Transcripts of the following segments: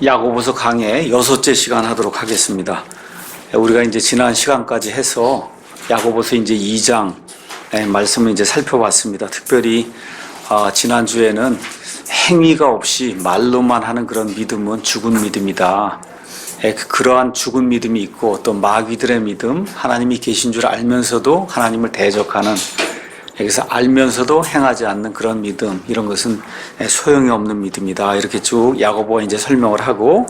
야고보서 강의 6째 시간 하도록 하겠습니다. 우리가 이제 지난 시간까지 해서 야고보서 이제 2장 말씀을 이제 살펴봤습니다. 특별히 지난주에는 행위가 없이 말로만 하는 그런 믿음은 죽은 믿음이다. 그러한 죽은 믿음이 있고 또 마귀들의 믿음, 하나님이 계신 줄 알면서도 하나님을 대적하는, 여기서 알면서도 행하지 않는 그런 믿음, 이런 것은 소용이 없는 믿음이다. 이렇게 쭉 야고보가 이제 설명을 하고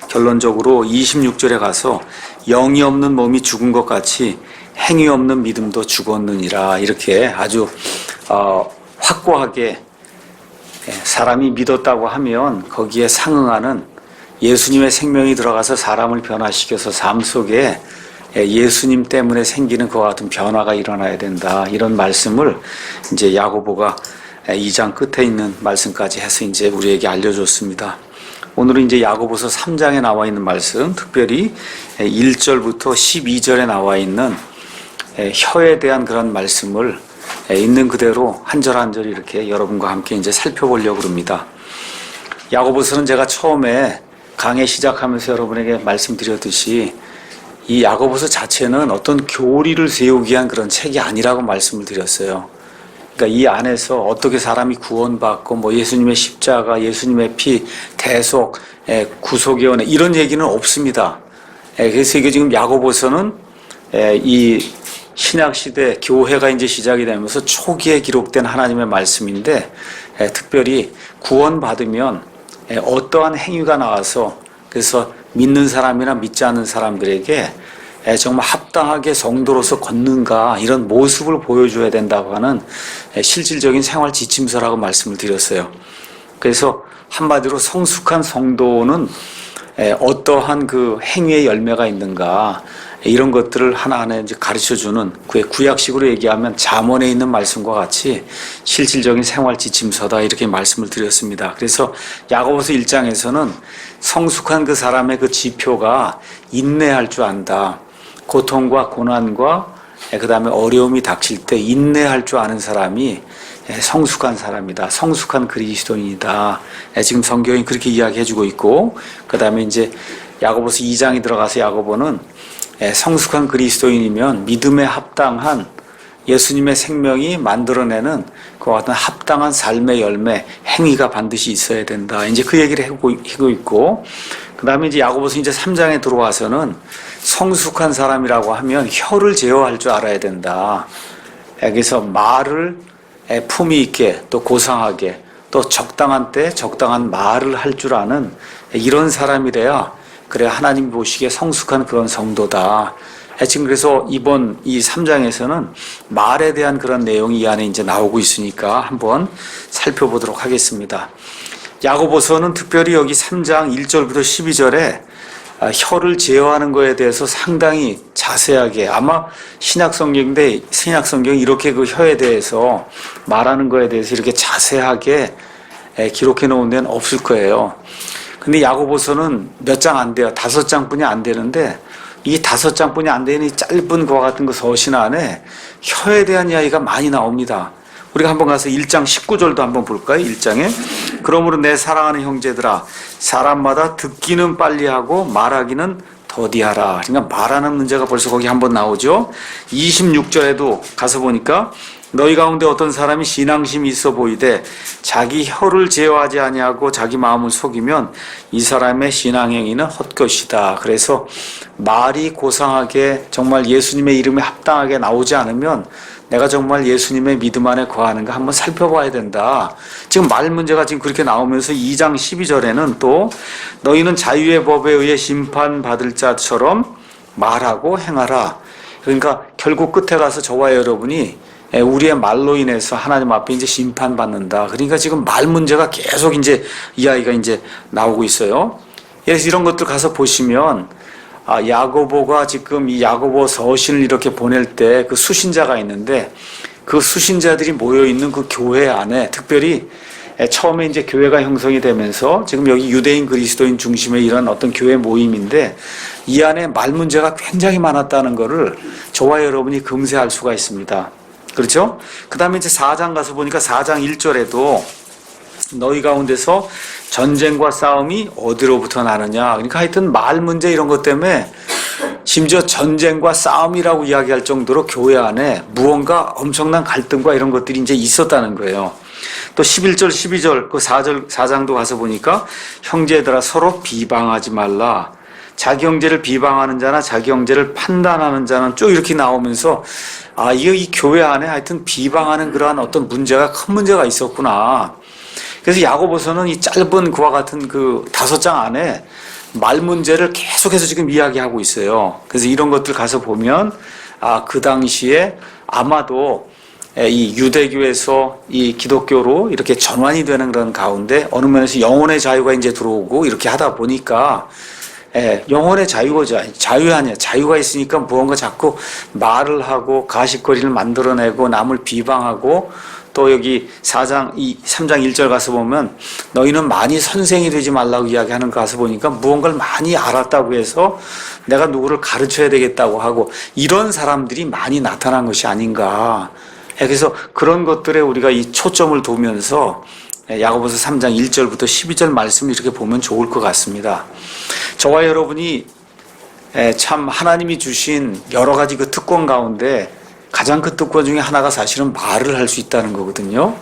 결론적으로 26절에 가서 영이 없는 몸이 죽은 것 같이 행위 없는 믿음도 죽었느니라. 이렇게 아주 확고하게 사람이 믿었다고 하면 거기에 상응하는 예수님의 생명이 들어가서 사람을 변화시켜서 삶 속에 예수님 때문에 생기는 그와 같은 변화가 일어나야 된다. 이런 말씀을 이제 야고보가 2장 끝에 있는 말씀까지 해서 이제 우리에게 알려줬습니다. 오늘은 이제 야고보서 3장에 나와 있는 말씀, 특별히 1절부터 12절에 나와 있는 혀에 대한 그런 말씀을 있는 그대로 한 절 한 절 이렇게 여러분과 함께 이제 살펴보려고 합니다. 야고보서는 제가 처음에 강의 시작하면서 여러분에게 말씀드렸듯이 이 야고보서 자체는 어떤 교리를 세우기 위한 그런 책이 아니라고 말씀을 드렸어요. 그러니까 이 안에서 어떻게 사람이 구원받고 뭐 예수님의 십자가, 예수님의 피, 대속, 구속의 은혜 이런 얘기는 없습니다. 그래서 이게 지금 야고보서는 이 신약시대 교회가 이제 시작이 되면서 초기에 기록된 하나님의 말씀인데 특별히 구원받으면 어떠한 행위가 나와서 그래서 믿는 사람이나 믿지 않는 사람들에게 정말 합당하게 성도로서 걷는가 이런 모습을 보여줘야 된다고 하는 실질적인 생활 지침서라고 말씀을 드렸어요. 그래서 한마디로 성숙한 성도는 어떠한 그 행위의 열매가 있는가 이런 것들을 하나하나 이제 가르쳐주는 그의 구약식으로 얘기하면 잠언에 있는 말씀과 같이 실질적인 생활 지침서다 이렇게 말씀을 드렸습니다. 그래서 야고보서 1장에서는 성숙한 그 사람의 그 지표가 인내할 줄 안다. 고통과 고난과 그 다음에 어려움이 닥칠 때 인내할 줄 아는 사람이 성숙한 사람이다. 성숙한 그리스도인이다. 지금 성경이 그렇게 이야기해주고 있고 그 다음에 이제 야고보서 2장이 들어가서 야고보는 성숙한 그리스도인이면 믿음에 합당한 예수님의 생명이 만들어내는 그와 같은 합당한 삶의 열매, 행위가 반드시 있어야 된다. 이제 그 얘기를 하고 있고, 그 다음에 이제 야고보서 이제 3장에 들어와서는 성숙한 사람이라고 하면 혀를 제어할 줄 알아야 된다. 여기서 말을 품위 있게 또 고상하게 또 적당한 때 적당한 말을 할 줄 아는 이런 사람이래야 그래 하나님 보시기에 성숙한 그런 성도다. 지금 그래서 이번 이 3장에서는 말에 대한 그런 내용이 이 안에 이제 나오고 있으니까 한번 살펴보도록 하겠습니다. 야고보서는 특별히 여기 3장 1절부터 12절에 혀를 제어하는 거에 대해서 상당히 자세하게 아마 신약성경인데 신약성경이 이렇게 그 혀에 대해서 말하는 거에 대해서 이렇게 자세하게 기록해 놓은 데는 없을 거예요. 근데 야고보서는 몇 장 안 돼요. 5장뿐이 안 되는데 이 5장뿐이 안 되는 이 짧은 그와 같은 그 서신 안에 혀에 대한 이야기가 많이 나옵니다. 우리가 한번 가서 1장 19절도 한번 볼까요? 1장에 그러므로 내 사랑하는 형제들아 사람마다 듣기는 빨리 하고 말하기는 더디하라. 그러니까 말하는 문제가 벌써 거기 한번 나오죠. 26절에도 가서 보니까 너희 가운데 어떤 사람이 신앙심이 있어 보이되 자기 혀를 제어하지 아니하고 자기 마음을 속이면 이 사람의 신앙행위는 헛것이다. 그래서 말이 고상하게 정말 예수님의 이름에 합당하게 나오지 않으면 내가 정말 예수님의 믿음 안에 거하는가 한번 살펴봐야 된다. 지금 말 문제가 지금 그렇게 나오면서 2장 12절에는 또 너희는 자유의 법에 의해 심판받을 자처럼 말하고 행하라. 그러니까 결국 끝에 가서 저와 여러분이 우리의 말로 인해서 하나님 앞에 이제 심판받는다. 그러니까 지금 말 문제가 계속 이제 이야기가 이제 나오고 있어요. 그래서 이런 것들 가서 보시면 야고보가 지금 이 야고보 서신을 이렇게 보낼 때 그 수신자가 있는데 그 수신자들이 모여 있는 그 교회 안에 특별히 처음에 이제 교회가 형성이 되면서 지금 여기 유대인 그리스도인 중심의 이런 어떤 교회 모임인데 이 안에 말 문제가 굉장히 많았다는 것을 저와 여러분이 금세할 수가 있습니다. 그렇죠? 그 다음에 이제 4장 가서 보니까 4장 1절에도 너희 가운데서 전쟁과 싸움이 어디로부터 나느냐. 그러니까 하여튼 말 문제 이런 것 때문에 심지어 전쟁과 싸움이라고 이야기할 정도로 교회 안에 무언가 엄청난 갈등과 이런 것들이 이제 있었다는 거예요. 또 11절, 12절, 그 4장도 가서 보니까 형제들아 서로 비방하지 말라. 자기 형제를 비방하는 자나 자기 형제를 판단하는 자는 쭉 이렇게 나오면서 이거 이 교회 안에 하여튼 비방하는 그러한 어떤 문제가 큰 문제가 있었구나. 그래서 야고보서는 이 짧은 그와 같은 그 5장 안에 말 문제를 계속해서 지금 이야기하고 있어요. 그래서 이런 것들 가서 보면 그 당시에 아마도 이 유대교에서 이 기독교로 이렇게 전환이 되는 그런 가운데 어느 면에서 영혼의 자유가 이제 들어오고 이렇게 하다 보니까 영혼의 자유 아니야. 자유가 있으니까 무언가 자꾸 말을 하고 가십거리를 만들어내고 남을 비방하고 또 여기 3장 1절 가서 보면 너희는 많이 선생이 되지 말라고 이야기하는 거 가서 보니까 무언가를 많이 알았다고 해서 내가 누구를 가르쳐야 되겠다고 하고 이런 사람들이 많이 나타난 것이 아닌가. 그래서 그런 것들에 우리가 이 초점을 두면서 야고보서 3장 1절부터 12절 말씀을 이렇게 보면 좋을 것 같습니다. 저와 여러분이 참 하나님이 주신 여러 가지 그 특권 가운데 가장 큰 특권 중에 하나가 사실은 말을 할 수 있다는 거거든요.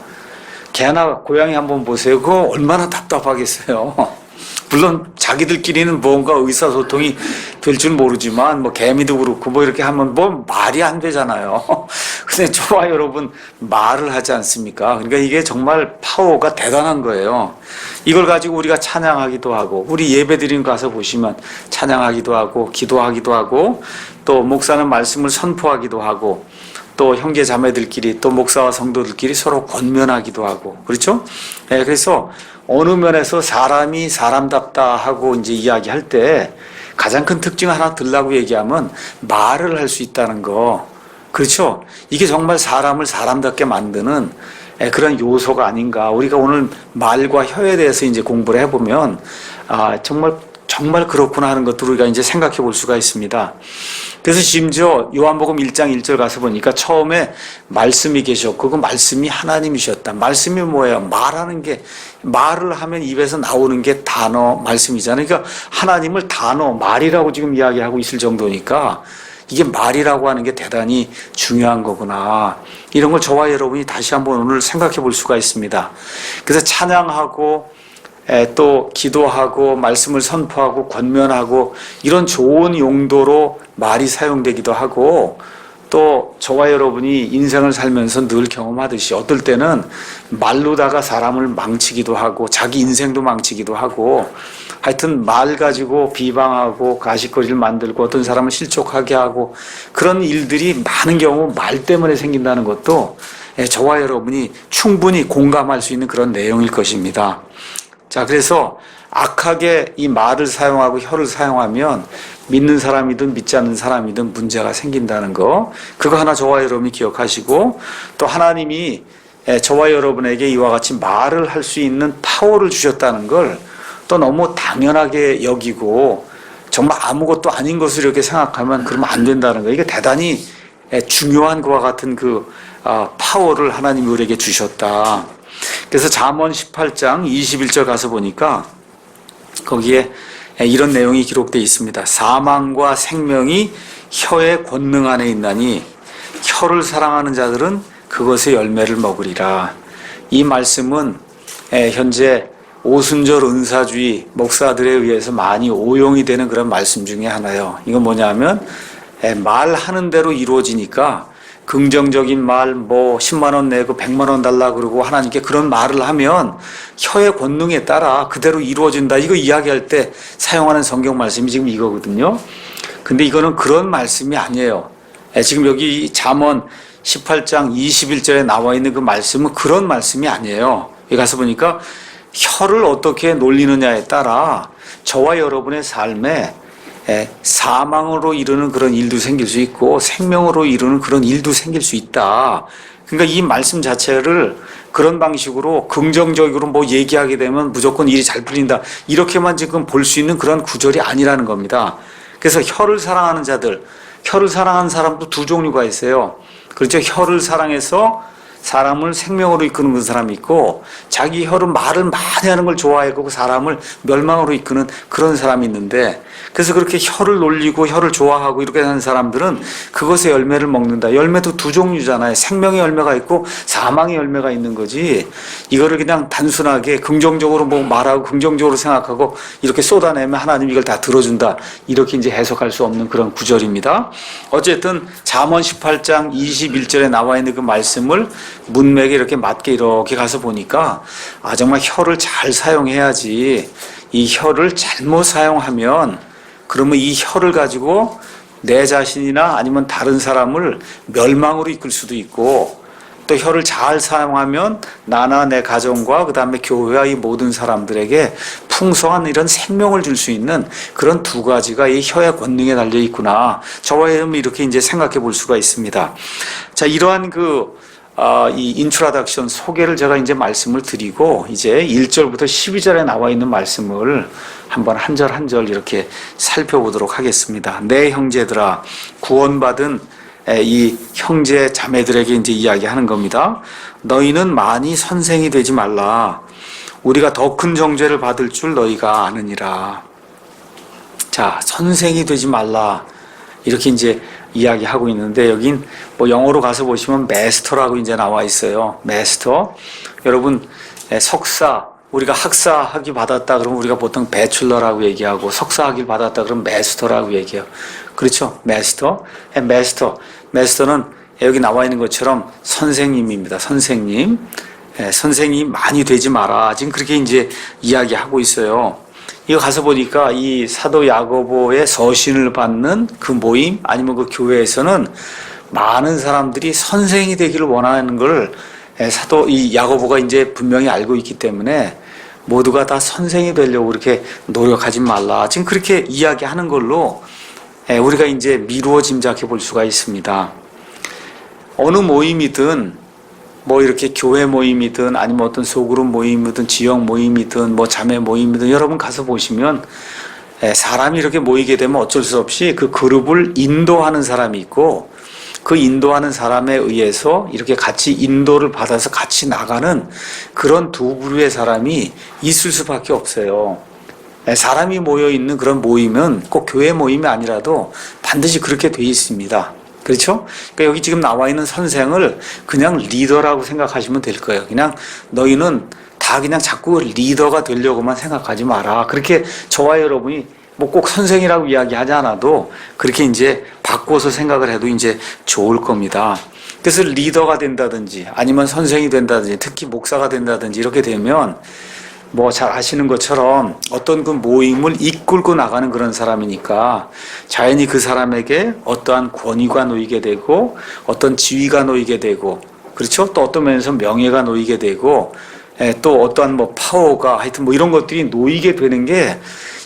개나 고양이 한번 보세요. 그거 얼마나 답답하겠어요. 물론 자기들끼리는 뭔가 의사소통이 될 줄 모르지만 뭐 개미도 그렇고 뭐 이렇게 하면 뭐 말이 안 되잖아요. 근데 저와 여러분 말을 하지 않습니까? 그러니까 이게 정말 파워가 대단한 거예요. 이걸 가지고 우리가 찬양하기도 하고 우리 예배드림 가서 보시면 찬양하기도 하고 기도하기도 하고 또 목사는 말씀을 선포하기도 하고 또 형제 자매들끼리 또 목사와 성도들끼리 서로 권면하기도 하고 그렇죠? 그래서 어느 면에서 사람이 사람답다 하고 이제 이야기할 때 가장 큰 특징 하나 들라고 얘기하면 말을 할 수 있다는 거. 그렇죠? 이게 정말 사람을 사람답게 만드는 그런 요소가 아닌가. 우리가 오늘 말과 혀에 대해서 이제 공부를 해보면 정말 그렇구나 하는 것들을 우리가 이제 생각해 볼 수가 있습니다. 그래서 심지어 요한복음 1장 1절 가서 보니까 처음에 말씀이 계셨고 그 말씀이 하나님이셨다. 말씀이 뭐예요? 말하는 게 말을 하면 입에서 나오는 게 단어 말씀이잖아요. 그러니까 하나님을 단어 말이라고 지금 이야기하고 있을 정도니까 이게 말이라고 하는 게 대단히 중요한 거구나. 이런 걸 저와 여러분이 다시 한번 오늘 생각해 볼 수가 있습니다. 그래서 찬양하고 또 기도하고 말씀을 선포하고 권면하고 이런 좋은 용도로 말이 사용되기도 하고 또 저와 여러분이 인생을 살면서 늘 경험하듯이 어떨 때는 말로다가 사람을 망치기도 하고 자기 인생도 망치기도 하고 하여튼 말 가지고 비방하고 가십거리를 만들고 어떤 사람을 실족하게 하고 그런 일들이 많은 경우 말 때문에 생긴다는 것도 저와 여러분이 충분히 공감할 수 있는 그런 내용일 것입니다. 자, 그래서 악하게 이 말을 사용하고 혀를 사용하면 믿는 사람이든 믿지 않는 사람이든 문제가 생긴다는 거. 그거 하나 저와 여러분이 기억하시고 또 하나님이 저와 여러분에게 이와 같이 말을 할 수 있는 파워를 주셨다는 걸 또 너무 당연하게 여기고 정말 아무것도 아닌 것을 이렇게 생각하면 그러면 안 된다는 거. 이게 대단히 중요한 것과 같은 그 파워를 하나님이 우리에게 주셨다. 그래서 잠언 18장 21절 가서 보니까 거기에 이런 내용이 기록되어 있습니다. 사망과 생명이 혀의 권능 안에 있나니 혀를 사랑하는 자들은 그것의 열매를 먹으리라. 이 말씀은 현재 오순절 은사주의 목사들에 의해서 많이 오용이 되는 그런 말씀 중에 하나예요. 이건 뭐냐면 말하는 대로 이루어지니까 긍정적인 말, 10만 원 내고 100만 원 달라 그러고 하나님께 그런 말을 하면 혀의 권능에 따라 그대로 이루어진다. 이거 이야기할 때 사용하는 성경 말씀이 지금 이거거든요. 근데 이거는 그런 말씀이 아니에요. 지금 여기 잠언 18장 21절에 나와 있는 그 말씀은 그런 말씀이 아니에요. 여기 가서 보니까 혀를 어떻게 놀리느냐에 따라 저와 여러분의 삶에 사망으로 이르는 그런 일도 생길 수 있고 생명으로 이르는 그런 일도 생길 수 있다. 그러니까 이 말씀 자체를 그런 방식으로 긍정적으로 얘기하게 되면 무조건 일이 잘 풀린다. 이렇게만 지금 볼 수 있는 그런 구절이 아니라는 겁니다. 그래서 혀를 사랑하는 자들, 혀를 사랑하는 사람도 두 종류가 있어요. 그렇죠. 혀를 사랑해서 사람을 생명으로 이끄는 그 사람이 있고 자기 혀로 말을 많이 하는 걸 좋아하고 그 사람을 멸망으로 이끄는 그런 사람이 있는데 그래서 그렇게 혀를 놀리고 혀를 좋아하고 이렇게 하는 사람들은 그것의 열매를 먹는다. 열매도 두 종류잖아요. 생명의 열매가 있고 사망의 열매가 있는 거지. 이거를 그냥 단순하게 긍정적으로 뭐 말하고 긍정적으로 생각하고 이렇게 쏟아내면 하나님 이걸 다 들어준다. 이렇게 이제 해석할 수 없는 그런 구절입니다. 어쨌든 잠언 18장 21절에 나와 있는 그 말씀을 문맥에 이렇게 맞게 이렇게 가서 보니까 아 정말 혀를 잘 사용해야지. 이 혀를 잘못 사용하면 그러면 이 혀를 가지고 내 자신이나 아니면 다른 사람을 멸망으로 이끌 수도 있고 또 혀를 잘 사용하면 나나 내 가정과 그 다음에 교회와 이 모든 사람들에게 풍성한 이런 생명을 줄 수 있는 그런 두 가지가 이 혀의 권능에 달려 있구나. 저와 여러분 이렇게 이제 생각해 볼 수가 있습니다. 자, 이러한 이 인트로덕션 소개를 제가 이제 말씀을 드리고 이제 1절부터 12절에 나와 있는 말씀을 한번 한 절 한 절 이렇게 살펴보도록 하겠습니다. 내 형제들아 구원받은 이 형제 자매들에게 이제 이야기하는 겁니다. 너희는 많이 선생이 되지 말라. 우리가 더 큰 정죄를 받을 줄 너희가 아느니라. 자, 선생이 되지 말라. 이렇게 이제 이야기하고 있는데 여긴 뭐 영어로 가서 보시면 마스터라고 이제 나와 있어요. 마스터. 여러분 석사 우리가 학사 학위 받았다 그러면 우리가 보통 배출러라고 얘기하고 석사 학위를 받았다 그러면 마스터라고 얘기해요. 그렇죠? 마스터. 마스터는 여기 나와 있는 것처럼 선생님입니다. 선생님. 선생님 많이 되지 마라. 지금 그렇게 이제 이야기하고 있어요. 이거 가서 보니까 이 사도 야고보의 서신을 받는 그 모임 아니면 그 교회에서는 많은 사람들이 선생이 되기를 원하는 걸 사도 이 야고보가 이제 분명히 알고 있기 때문에 모두가 다 선생이 되려고 그렇게 노력하지 말라. 지금 그렇게 이야기하는 걸로 우리가 이제 미루어 짐작해 볼 수가 있습니다. 어느 모임이든 뭐 이렇게 교회 모임이든 아니면 어떤 소그룹 모임이든 지역 모임이든 뭐 자매 모임이든 여러분 가서 보시면 사람이 이렇게 모이게 되면 어쩔 수 없이 그 그룹을 인도하는 사람이 있고 그 인도하는 사람에 의해서 이렇게 같이 인도를 받아서 같이 나가는 그런 두 부류의 사람이 있을 수밖에 없어요. 사람이 모여 있는 그런 모임은 꼭 교회 모임이 아니라도 반드시 그렇게 돼 있습니다. 그렇죠? 그러니까 여기 지금 나와 있는 선생을 그냥 리더라고 생각하시면 될 거예요. 그냥 너희는 다 그냥 자꾸 리더가 되려고만 생각하지 마라. 그렇게 저와 여러분이 뭐 꼭 선생이라고 이야기하지 않아도 그렇게 이제 바꿔서 생각을 해도 이제 좋을 겁니다. 그래서 리더가 된다든지 아니면 선생이 된다든지 특히 목사가 된다든지 이렇게 되면 뭐 잘 아시는 것처럼 어떤 그 모임을 이끌고 나가는 그런 사람이니까 자연히 그 사람에게 어떠한 권위가 놓이게 되고 어떤 지위가 놓이게 되고 그렇죠? 또 어떤 면에서 명예가 놓이게 되고 또 어떠한 뭐 파워가 하여튼 뭐 이런 것들이 놓이게 되는 게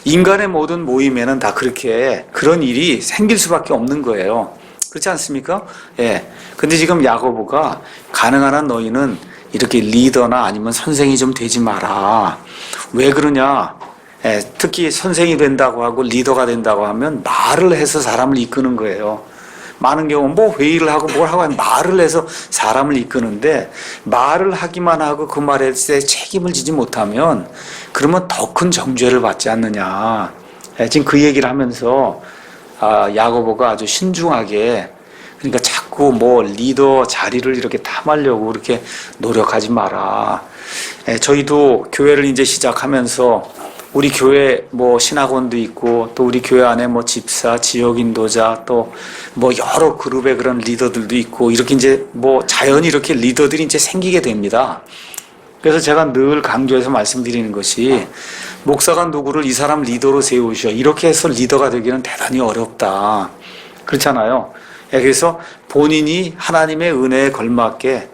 인간의 모든 모임에는 다 그렇게 그런 일이 생길 수밖에 없는 거예요. 그렇지 않습니까? 예. 근데 지금 야고보가 가능한 한 너희는 이렇게 리더나 아니면 선생이 좀 되지 마라. 왜 그러냐? 특히 선생이 된다고 하고 리더가 된다고 하면 말을 해서 사람을 이끄는 거예요. 많은 경우 뭐 회의를 하고 뭘 하고 말을 해서 사람을 이끄는데 말을 하기만 하고 그 말에 책임을 지지 못하면 그러면 더 큰 정죄를 받지 않느냐. 지금 그 얘기를 하면서 야고보가 아주 신중하게 그러니까 자꾸 뭐 리더 자리를 이렇게 탐하려고 그렇게 노력하지 마라. 저희도 교회를 이제 시작하면서 우리 교회 뭐 신학원도 있고 또 우리 교회 안에 뭐 집사, 지역 인도자 또 뭐 여러 그룹의 그런 리더들도 있고 이렇게 이제 뭐 자연히 이렇게 리더들이 이제 생기게 됩니다. 그래서 제가 늘 강조해서 말씀드리는 것이 목사가 누구를 이 사람 리더로 세우셔 이렇게 해서 리더가 되기는 대단히 어렵다. 그렇잖아요. 그래서 본인이 하나님의 은혜에 걸맞게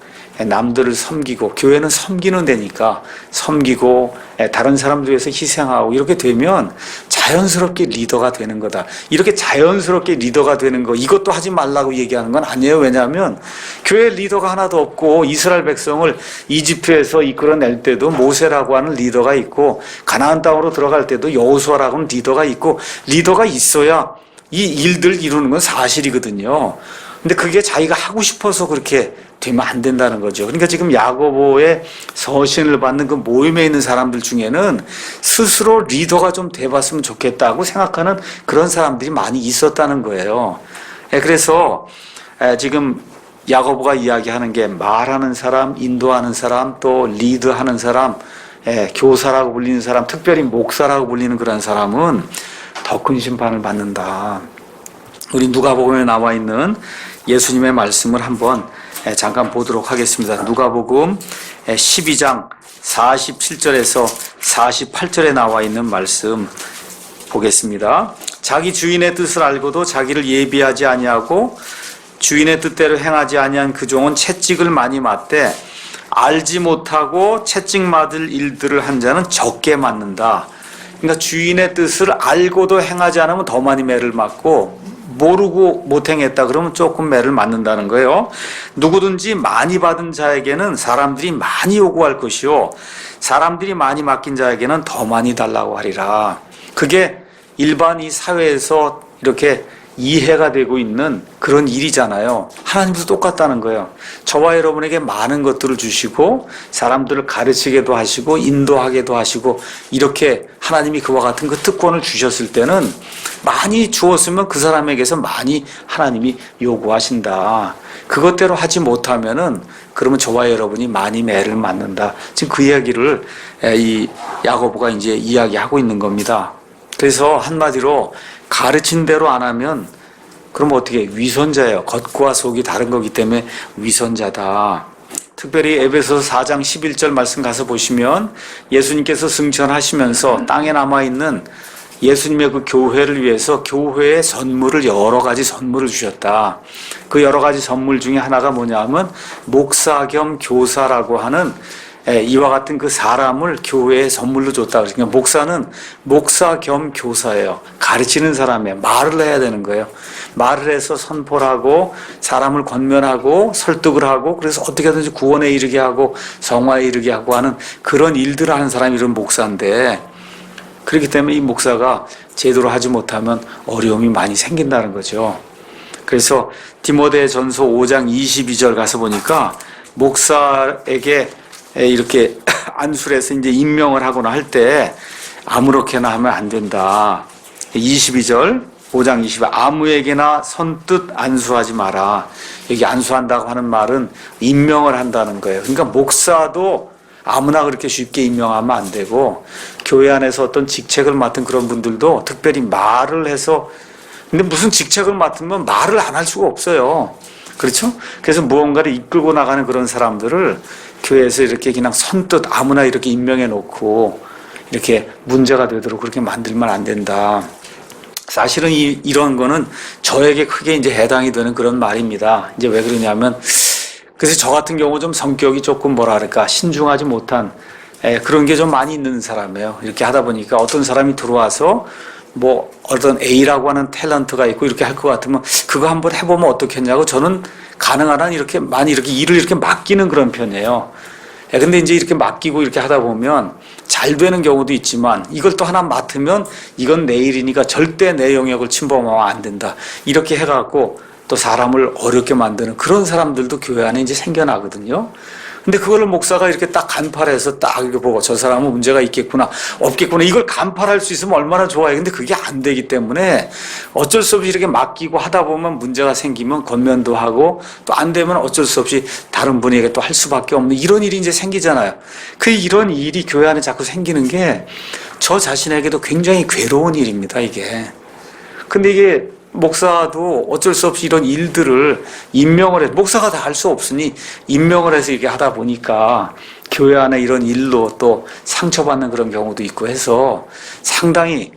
남들을 섬기고 교회는 섬기는 데니까 섬기고 다른 사람들 위해서 희생하고 이렇게 되면 자연스럽게 리더가 되는 거다. 이렇게 자연스럽게 리더가 되는 거 이것도 하지 말라고 얘기하는 건 아니에요. 왜냐하면 교회 리더가 하나도 없고 이스라엘 백성을 이집트에서 이끌어낼 때도 모세라고 하는 리더가 있고 가나안 땅으로 들어갈 때도 여호수아라고 하는 리더가 있고 리더가 있어야 이 일들 이루는 건 사실이거든요. 근데 그게 자기가 하고 싶어서 그렇게 되면 안 된다는 거죠. 그러니까 지금 야고보의 서신을 받는 그 모임에 있는 사람들 중에는 스스로 리더가 좀 돼봤으면 좋겠다고 생각하는 그런 사람들이 많이 있었다는 거예요. 그래서 지금 야고보가 이야기하는 게 말하는 사람, 인도하는 사람, 또 리드하는 사람, 교사라고 불리는 사람, 특별히 목사라고 불리는 그런 사람은 더 큰 심판을 받는다. 우리 누가복음에 나와 있는 예수님의 말씀을 한번 잠깐 보도록 하겠습니다. 누가복음 12장 47절에서 48절에 나와 있는 말씀 보겠습니다. 자기 주인의 뜻을 알고도 자기를 예비하지 아니하고 주인의 뜻대로 행하지 아니한 그 종은 채찍을 많이 맞되 알지 못하고 채찍 맞을 일들을 한 자는 적게 맞는다. 그러니까 주인의 뜻을 알고도 행하지 않으면 더 많이 매를 맞고 모르고 못 행했다 그러면 조금 매를 맞는다는 거예요. 누구든지 많이 받은 자에게는 사람들이 많이 요구할 것이요 사람들이 많이 맡긴 자에게는 더 많이 달라고 하리라. 그게 일반 이 사회에서 이렇게 이해가 되고 있는 그런 일이잖아요. 하나님도 똑같다는 거예요. 저와 여러분에게 많은 것들을 주시고 사람들을 가르치게도 하시고 인도하게도 하시고 이렇게 하나님이 그와 같은 그 특권을 주셨을 때는 많이 주었으면 그 사람에게서 많이 하나님이 요구하신다. 그것대로 하지 못하면은 그러면 저와 여러분이 많이 매를 맞는다. 지금 그 이야기를 이 야고보가 이제 이야기하고 있는 겁니다. 그래서 한마디로 가르친 대로 안 하면 그럼 어떻게 위선자예요. 겉과 속이 다른 거기 때문에 위선자다. 특별히 에베소서 4장 11절 말씀 가서 보시면 예수님께서 승천하시면서 땅에 남아있는 예수님의 그 교회를 위해서 교회의 선물을 여러 가지 선물을 주셨다. 그 여러 가지 선물 중에 하나가 뭐냐면 목사 겸 교사라고 하는 이와 같은 그 사람을 교회에 선물로 줬다. 그러니까 목사는 목사 겸 교사예요. 가르치는 사람이에요. 말을 해야 되는 거예요. 말을 해서 선포를 하고 사람을 권면하고 설득을 하고 그래서 어떻게든지 구원에 이르게 하고 성화에 이르게 하고 하는 그런 일들을 하는 사람이 이런 목사인데 그렇기 때문에 이 목사가 제대로 하지 못하면 어려움이 많이 생긴다는 거죠. 그래서 디모데전서 5장 22절 가서 보니까 목사에게 이렇게 안수해서 이제 임명을 하거나 할 때 아무렇게나 하면 안 된다. 22절 5장 20절 아무에게나 선뜻 안수하지 마라. 여기 안수한다고 하는 말은 임명을 한다는 거예요. 그러니까 목사도 아무나 그렇게 쉽게 임명하면 안 되고 교회 안에서 어떤 직책을 맡은 그런 분들도 특별히 말을 해서 근데 무슨 직책을 맡으면 말을 안 할 수가 없어요. 그렇죠? 그래서 무언가를 이끌고 나가는 그런 사람들을 교회에서 이렇게 그냥 선뜻 아무나 이렇게 임명해 놓고 이렇게 문제가 되도록 그렇게 만들면 안 된다. 사실은 이런 거는 저에게 크게 이제 해당이 되는 그런 말입니다. 이제 왜 그러냐면 그래서 저 같은 경우 좀 성격이 조금 뭐라 그럴까 신중하지 못한 그런 게 좀 많이 있는 사람이에요. 이렇게 하다 보니까 어떤 사람이 들어와서 뭐 어떤 A라고 하는 탤런트가 있고 이렇게 할 것 같으면 그거 한번 해보면 어떻겠냐고 저는 가능한 한 이렇게 많이 이렇게 일을 이렇게 맡기는 그런 편이에요. 근데 이제 이렇게 맡기고 이렇게 하다 보면 잘 되는 경우도 있지만 이걸 또 하나 맡으면 이건 내 일이니까 절대 내 영역을 침범하면 안 된다. 이렇게 해갖고 또 사람을 어렵게 만드는 그런 사람들도 교회 안에 이제 생겨나거든요. 근데 그거를 목사가 이렇게 딱 간파해서 딱 이렇게 보고 저 사람은 문제가 있겠구나, 없겠구나, 이걸 간파할 수 있으면 얼마나 좋아요. 근데 그게 안 되기 때문에 어쩔 수 없이 이렇게 맡기고 하다 보면 문제가 생기면 권면도 하고 또 안 되면 어쩔 수 없이 다른 분에게 또 할 수밖에 없는 이런 일이 이제 생기잖아요. 그 이런 일이 교회 안에 자꾸 생기는 게 저 자신에게도 굉장히 괴로운 일입니다, 이게. 근데 이게 목사도 어쩔 수 없이 이런 일들을 임명을 해서 목사가 다 할 수 없으니 임명을 해서 이렇게 하다 보니까 교회 안에 이런 일로 또 상처받는 그런 경우도 있고 해서 상당히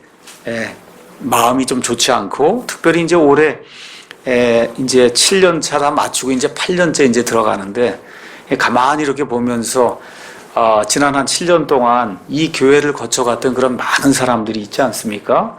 마음이 좀 좋지 않고 특별히 이제 올해 이제 7년 차라 맞추고 이제 8년째 이제 들어가는데 가만히 이렇게 보면서 지난 한 7년 동안 이 교회를 거쳐갔던 그런 많은 사람들이 있지 않습니까?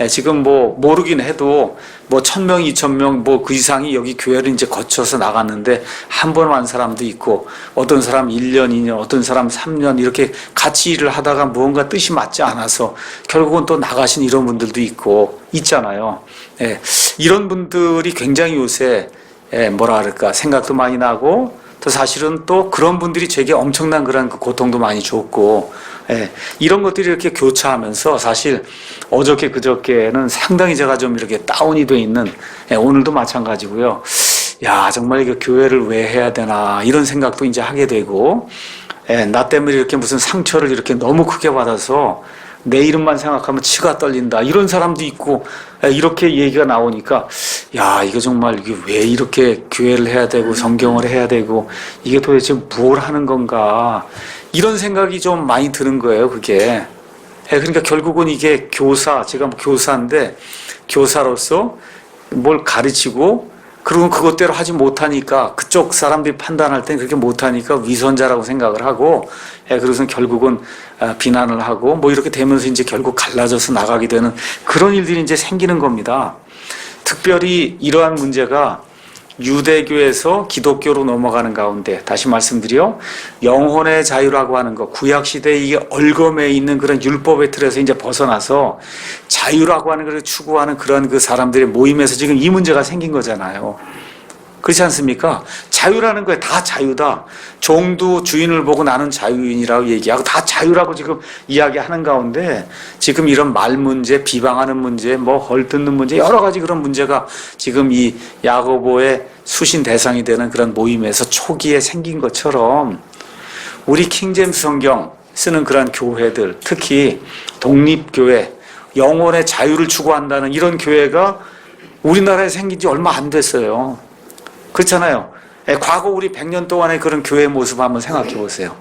지금 뭐 모르긴 해도 뭐 1000명, 2000명 뭐 그 이상이 여기 교회를 이제 거쳐서 나갔는데 한 번 완 사람도 있고 어떤 사람 1년, 2년, 어떤 사람 3년 이렇게 같이 일을 하다가 무언가 뜻이 맞지 않아서 결국은 또 나가신 이런 분들도 있고 있잖아요. 이런 분들이 굉장히 요새 뭐라 그럴까, 생각도 많이 나고, 또 사실은 또 그런 분들이 제게 엄청난 그런 그 고통도 많이 줬고, 이런 것들이 이렇게 교차하면서 사실 어저께 그저께는 상당히 제가 좀 이렇게 다운이 돼 있는, 오늘도 마찬가지고요. 야, 정말 이거 교회를 왜 해야 되나, 이런 생각도 이제 하게 되고, 나 때문에 이렇게 무슨 상처를 이렇게 너무 크게 받아서 내 이름만 생각하면 치가 떨린다, 이런 사람도 있고, 이렇게 얘기가 나오니까, 야, 이거 정말 이게 왜 이렇게 교회를 해야 되고 성경을 해야 되고 이게 도대체 뭘 하는 건가, 이런 생각이 좀 많이 드는 거예요, 그게. 그러니까 결국은 이게 제가 교사인데 교사로서 뭘 가르치고, 그리고 그것대로 하지 못하니까 그쪽 사람들이 판단할 땐 그렇게 못하니까 위선자라고 생각을 하고, 그래서 결국은 비난을 하고 뭐 이렇게 되면서 이제 결국 갈라져서 나가게 되는 그런 일들이 이제 생기는 겁니다. 특별히 이러한 문제가 유대교에서 기독교로 넘어가는 가운데, 다시 말씀드려, 영혼의 자유라고 하는 것, 구약시대에 이게 얼검에 있는 그런 율법의 틀에서 이제 벗어나서 자유라고 하는 것을 추구하는 그런 그 사람들의 모임에서 지금 이 문제가 생긴 거잖아요. 그렇지 않습니까? 자유라는 거에 다 자유다. 종도 주인을 보고 나는 자유인이라고 얘기하고 다 자유라고 지금 이야기하는 가운데, 지금 이런 말 문제, 비방하는 문제, 뭐 헐뜯는 문제, 여러 가지 그런 문제가 지금 이 야고보의 수신 대상이 되는 그런 모임에서 초기에 생긴 것처럼, 우리 킹제임스 성경 쓰는 그런 교회들, 특히 독립교회, 영혼의 자유를 추구한다는 이런 교회가 우리나라에 생긴 지 얼마 안 됐어요. 그렇잖아요. 과거 우리 100년 동안의 그런 교회의 모습 한번 생각해 보세요.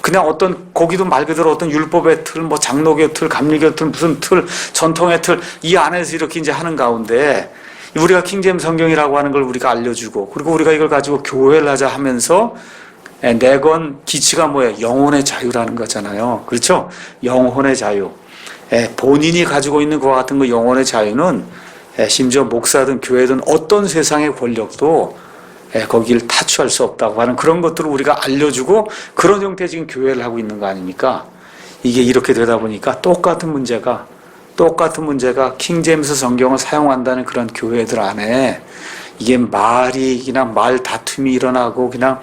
그냥 어떤, 거기도 말 그대로 어떤 율법의 틀, 뭐 장로교 틀, 감리교 틀, 무슨 틀, 전통의 틀, 이 안에서 이렇게 이제 하는 가운데, 우리가 킹제임스 성경이라고 하는 걸 우리가 알려주고, 그리고 우리가 이걸 가지고 교회를 하자 하면서 내건 기치가 뭐예요? 영혼의 자유라는 거잖아요. 그렇죠? 영혼의 자유. 본인이 가지고 있는 것과 같은 그 영혼의 자유는 심지어 목사든 교회든 어떤 세상의 권력도 거기를 타취할 수 없다고 하는 그런 것들을 우리가 알려주고, 그런 형태의 지금 교회를 하고 있는 거 아닙니까? 이게 이렇게 되다 보니까 똑같은 문제가 킹제임스 성경을 사용한다는 그런 교회들 안에 이게 그냥 말 다툼이 일어나고, 그냥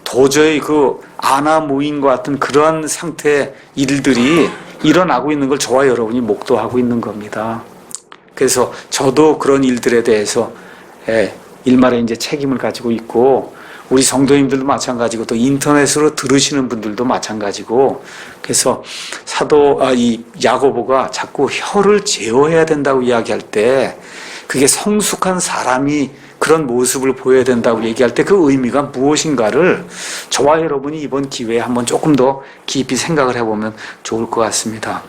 도저히 그 아나 모임과 같은 그런 상태의 일들이 일어나고 있는 걸 저와 여러분이 목도하고 있는 겁니다. 그래서 저도 그런 일들에 대해서 일말의 이제 책임을 가지고 있고, 우리 성도님들도 마찬가지고, 또 인터넷으로 들으시는 분들도 마찬가지고, 그래서 이 야고보가 자꾸 혀를 제어해야 된다고 이야기할 때, 그게 성숙한 사람이 그런 모습을 보여야 된다고 얘기할 때 그 의미가 무엇인가를 저와 여러분이 이번 기회에 한번 조금 더 깊이 생각을 해보면 좋을 것 같습니다.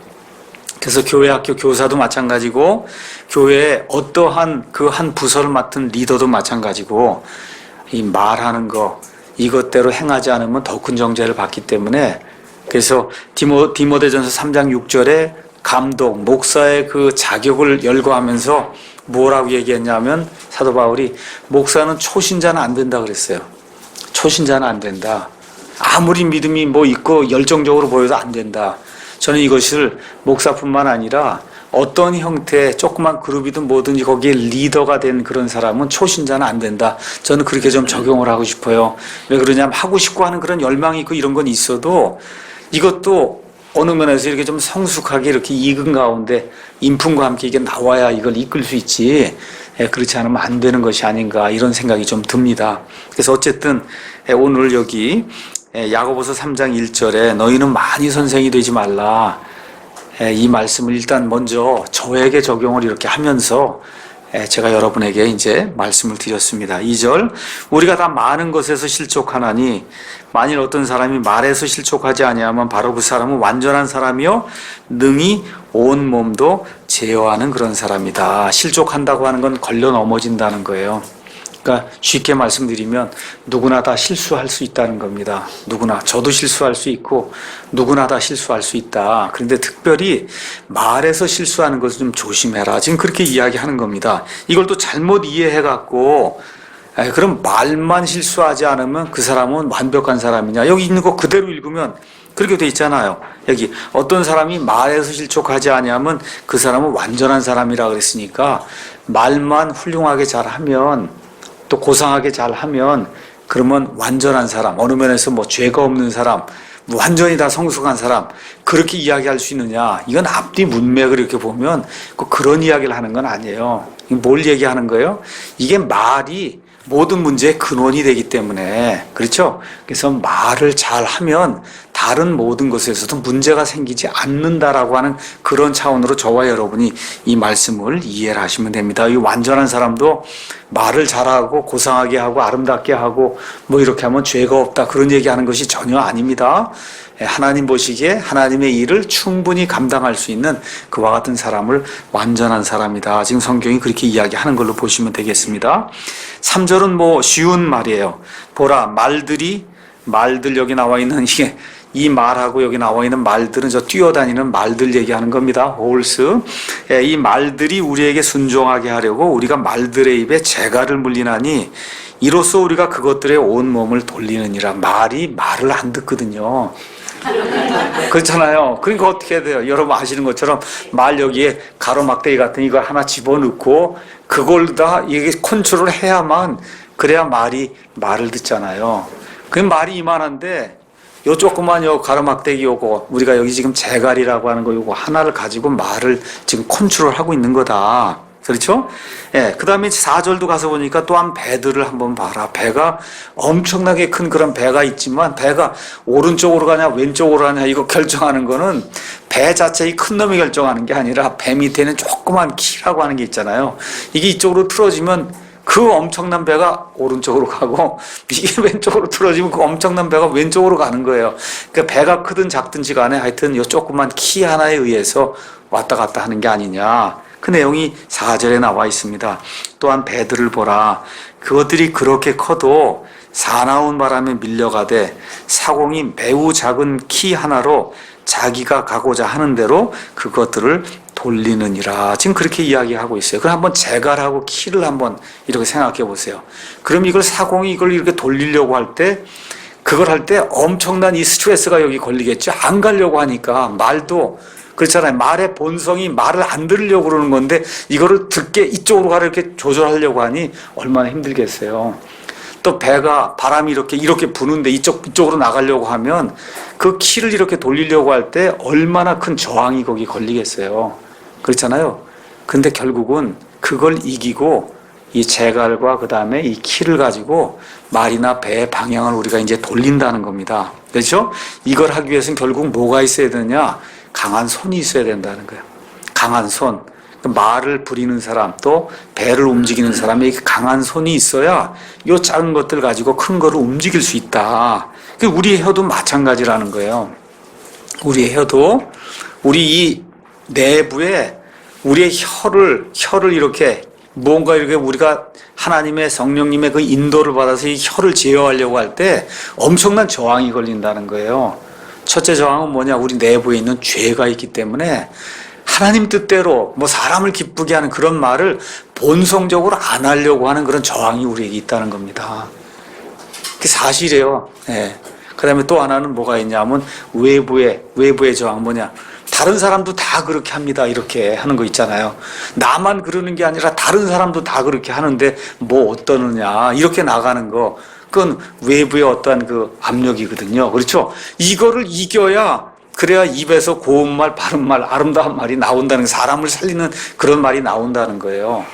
그래서 교회 학교 교사도 마찬가지고, 교회의 어떠한 그 한 부서를 맡은 리더도 마찬가지고, 이 말하는 거, 이것대로 행하지 않으면 더 큰 정죄를 받기 때문에, 그래서 디모데전서 3장 6절에 감독, 목사의 그 자격을 열거하면서 뭐라고 얘기했냐면, 사도 바울이 목사는 초신자는 안 된다 그랬어요. 초신자는 안 된다. 아무리 믿음이 뭐 있고 열정적으로 보여도 안 된다. 저는 이것을 목사뿐만 아니라 어떤 형태의 조그만 그룹이든 뭐든지 거기에 리더가 된 그런 사람은 초신자는 안 된다. 저는 그렇게 좀 적용을 하고 싶어요. 왜 그러냐면, 하고 싶고 하는 그런 열망이 있고 이런 건 있어도, 이것도 어느 면에서 이렇게 좀 성숙하게 이렇게 익은 가운데 인품과 함께 이게 나와야 이걸 이끌 수 있지, 그렇지 않으면 안 되는 것이 아닌가, 이런 생각이 좀 듭니다. 그래서 어쨌든 오늘 여기 야고보서 3장 1절에 너희는 많이 선생이 되지 말라, 이 말씀을 일단 먼저 저에게 적용을 이렇게 하면서 제가 여러분에게 이제 말씀을 드렸습니다. 2절, 우리가 다 많은 것에서 실족하나니 만일 어떤 사람이 말에서 실족하지 아니하면 바로 그 사람은 완전한 사람이요 능히 온 몸도 제어하는 그런 사람이다. 실족한다고 하는 건 걸려 넘어진다는 거예요. 그러니까 쉽게 말씀드리면 누구나 다 실수할 수 있다는 겁니다. 누구나. 저도 실수할 수 있고 누구나 다 실수할 수 있다. 그런데 특별히 말에서 실수하는 것을 좀 조심해라. 지금 그렇게 이야기하는 겁니다. 이걸 또 잘못 이해해갖고 그럼 말만 실수하지 않으면 그 사람은 완벽한 사람이냐. 여기 있는 거 그대로 읽으면 그렇게 돼 있잖아요. 여기 어떤 사람이 말에서 실족하지 아니하면 그 사람은 완전한 사람이라 그랬으니까 말만 훌륭하게 잘하면 또 고상하게 잘 하면 그러면 완전한 사람, 어느 면에서 뭐 죄가 없는 사람, 완전히 다 성숙한 사람, 그렇게 이야기할 수 있느냐? 이건 앞뒤 문맥을 이렇게 보면 꼭 그런 이야기를 하는 건 아니에요. 뭘 얘기하는 거예요? 이게 말이 모든 문제의 근원이 되기 때문에, 그렇죠? 그래서 말을 잘 하면 다른 모든 것에서도 문제가 생기지 않는다라고 하는 그런 차원으로 저와 여러분이 이 말씀을 이해를 하시면 됩니다. 이 완전한 사람도 말을 잘하고 고상하게 하고 아름답게 하고 뭐 이렇게 하면 죄가 없다, 그런 얘기하는 것이 전혀 아닙니다. 하나님 보시기에 하나님의 일을 충분히 감당할 수 있는 그와 같은 사람을 완전한 사람이다. 지금 성경이 그렇게 이야기하는 걸로 보시면 되겠습니다. 3절은 뭐 쉬운 말이에요. 보라, 말들 여기 나와 있는 이게 이 말하고 여기 나와 있는 말들은 저 뛰어다니는 말들 얘기하는 겁니다. 홀스. 이 말들이 우리에게 순종하게 하려고 우리가 말들의 입에 재갈을 물리나니 이로써 우리가 그것들의 온 몸을 돌리느니라. 말이 말을 안 듣거든요. 그렇잖아요. 그러니까 어떻게 해야 돼요? 여러분 아시는 것처럼 말 여기에 가로막대기 같은 이거 하나 집어넣고 그걸 다 이게 컨트롤 해야만, 그래야 말이 말을 듣잖아요. 그 말이 이만한데 요 조그만 요 가로막대기 요거 우리가 여기 지금 재갈이라고 하는 거 요거 하나를 가지고 말을 지금 컨트롤하고 있는 거다. 그렇죠? 예. 그 다음에 4절도 가서 보니까 또한 배들을 한번 봐라. 배가 엄청나게 큰 그런 배가 있지만 배가 오른쪽으로 가냐 왼쪽으로 가냐 이거 결정하는 거는 배 자체의 큰 놈이 결정하는 게 아니라 배 밑에는 조그만 키라고 하는 게 있잖아요. 이게 이쪽으로 틀어지면 그 엄청난 배가 오른쪽으로 가고 이게 왼쪽으로 틀어지면 그 엄청난 배가 왼쪽으로 가는 거예요. 그러니까 배가 크든 작든지 간에 하여튼 이 조그만 키 하나에 의해서 왔다 갔다 하는 게 아니냐. 그 내용이 4절에 나와 있습니다. 또한 배들을 보라. 그것들이 그렇게 커도 사나운 바람에 밀려가되 사공이 매우 작은 키 하나로 자기가 가고자 하는 대로 그것들을 돌리느니라. 지금 그렇게 이야기하고 있어요. 그럼 한번 재갈하고 키를 한번 이렇게 생각해 보세요. 그럼 이걸 사공이 이걸 이렇게 돌리려고 할 때, 그걸 할 때 엄청난 이 스트레스가 여기 걸리겠죠. 안 가려고 하니까 말도 그렇잖아요. 말의 본성이 말을 안 들으려고 그러는 건데 이거를 듣게 이쪽으로 가려 이렇게 조절하려고 하니 얼마나 힘들겠어요. 또 배가 바람이 이렇게 부는데 이쪽으로 나가려고 하면 그 키를 이렇게 돌리려고 할 때 얼마나 큰 저항이 거기 걸리겠어요. 그렇잖아요. 근데 결국은 그걸 이기고 이 재갈과 그 다음에 이 키를 가지고 말이나 배의 방향을 우리가 이제 돌린다는 겁니다. 그렇죠? 이걸 하기 위해서는 결국 뭐가 있어야 되느냐? 강한 손이 있어야 된다는 거예요. 강한 손. 말을 부리는 사람, 또 배를 움직이는 사람에게 강한 손이 있어야 이 작은 것들 가지고 큰 거를 움직일 수 있다. 우리의 혀도 마찬가지라는 거예요. 우리의 혀도 우리 이 내부에 우리의 혀를 이렇게 뭔가 이렇게 우리가 하나님의 성령님의 그 인도를 받아서 이 혀를 제어하려고 할 때 엄청난 저항이 걸린다는 거예요. 첫째 저항은 뭐냐? 우리 내부에 있는 죄가 있기 때문에 하나님 뜻대로 뭐 사람을 기쁘게 하는 그런 말을 본성적으로 안 하려고 하는 그런 저항이 우리에게 있다는 겁니다. 그게 사실이에요. 네. 그 다음에 또 하나는 뭐가 있냐면 외부의 저항 뭐냐? 다른 사람도 다 그렇게 합니다. 이렇게 하는 거 있잖아요. 나만 그러는 게 아니라 다른 사람도 다 그렇게 하는데 뭐 어떠느냐? 이렇게 나가는 거. 그건 외부의 어떠한 그 압력이거든요. 그렇죠? 이거를 이겨야 그래야 입에서 고운 말, 바른 말, 아름다운 말이 나온다는, 사람을 살리는 그런 말이 나온다는 거예요.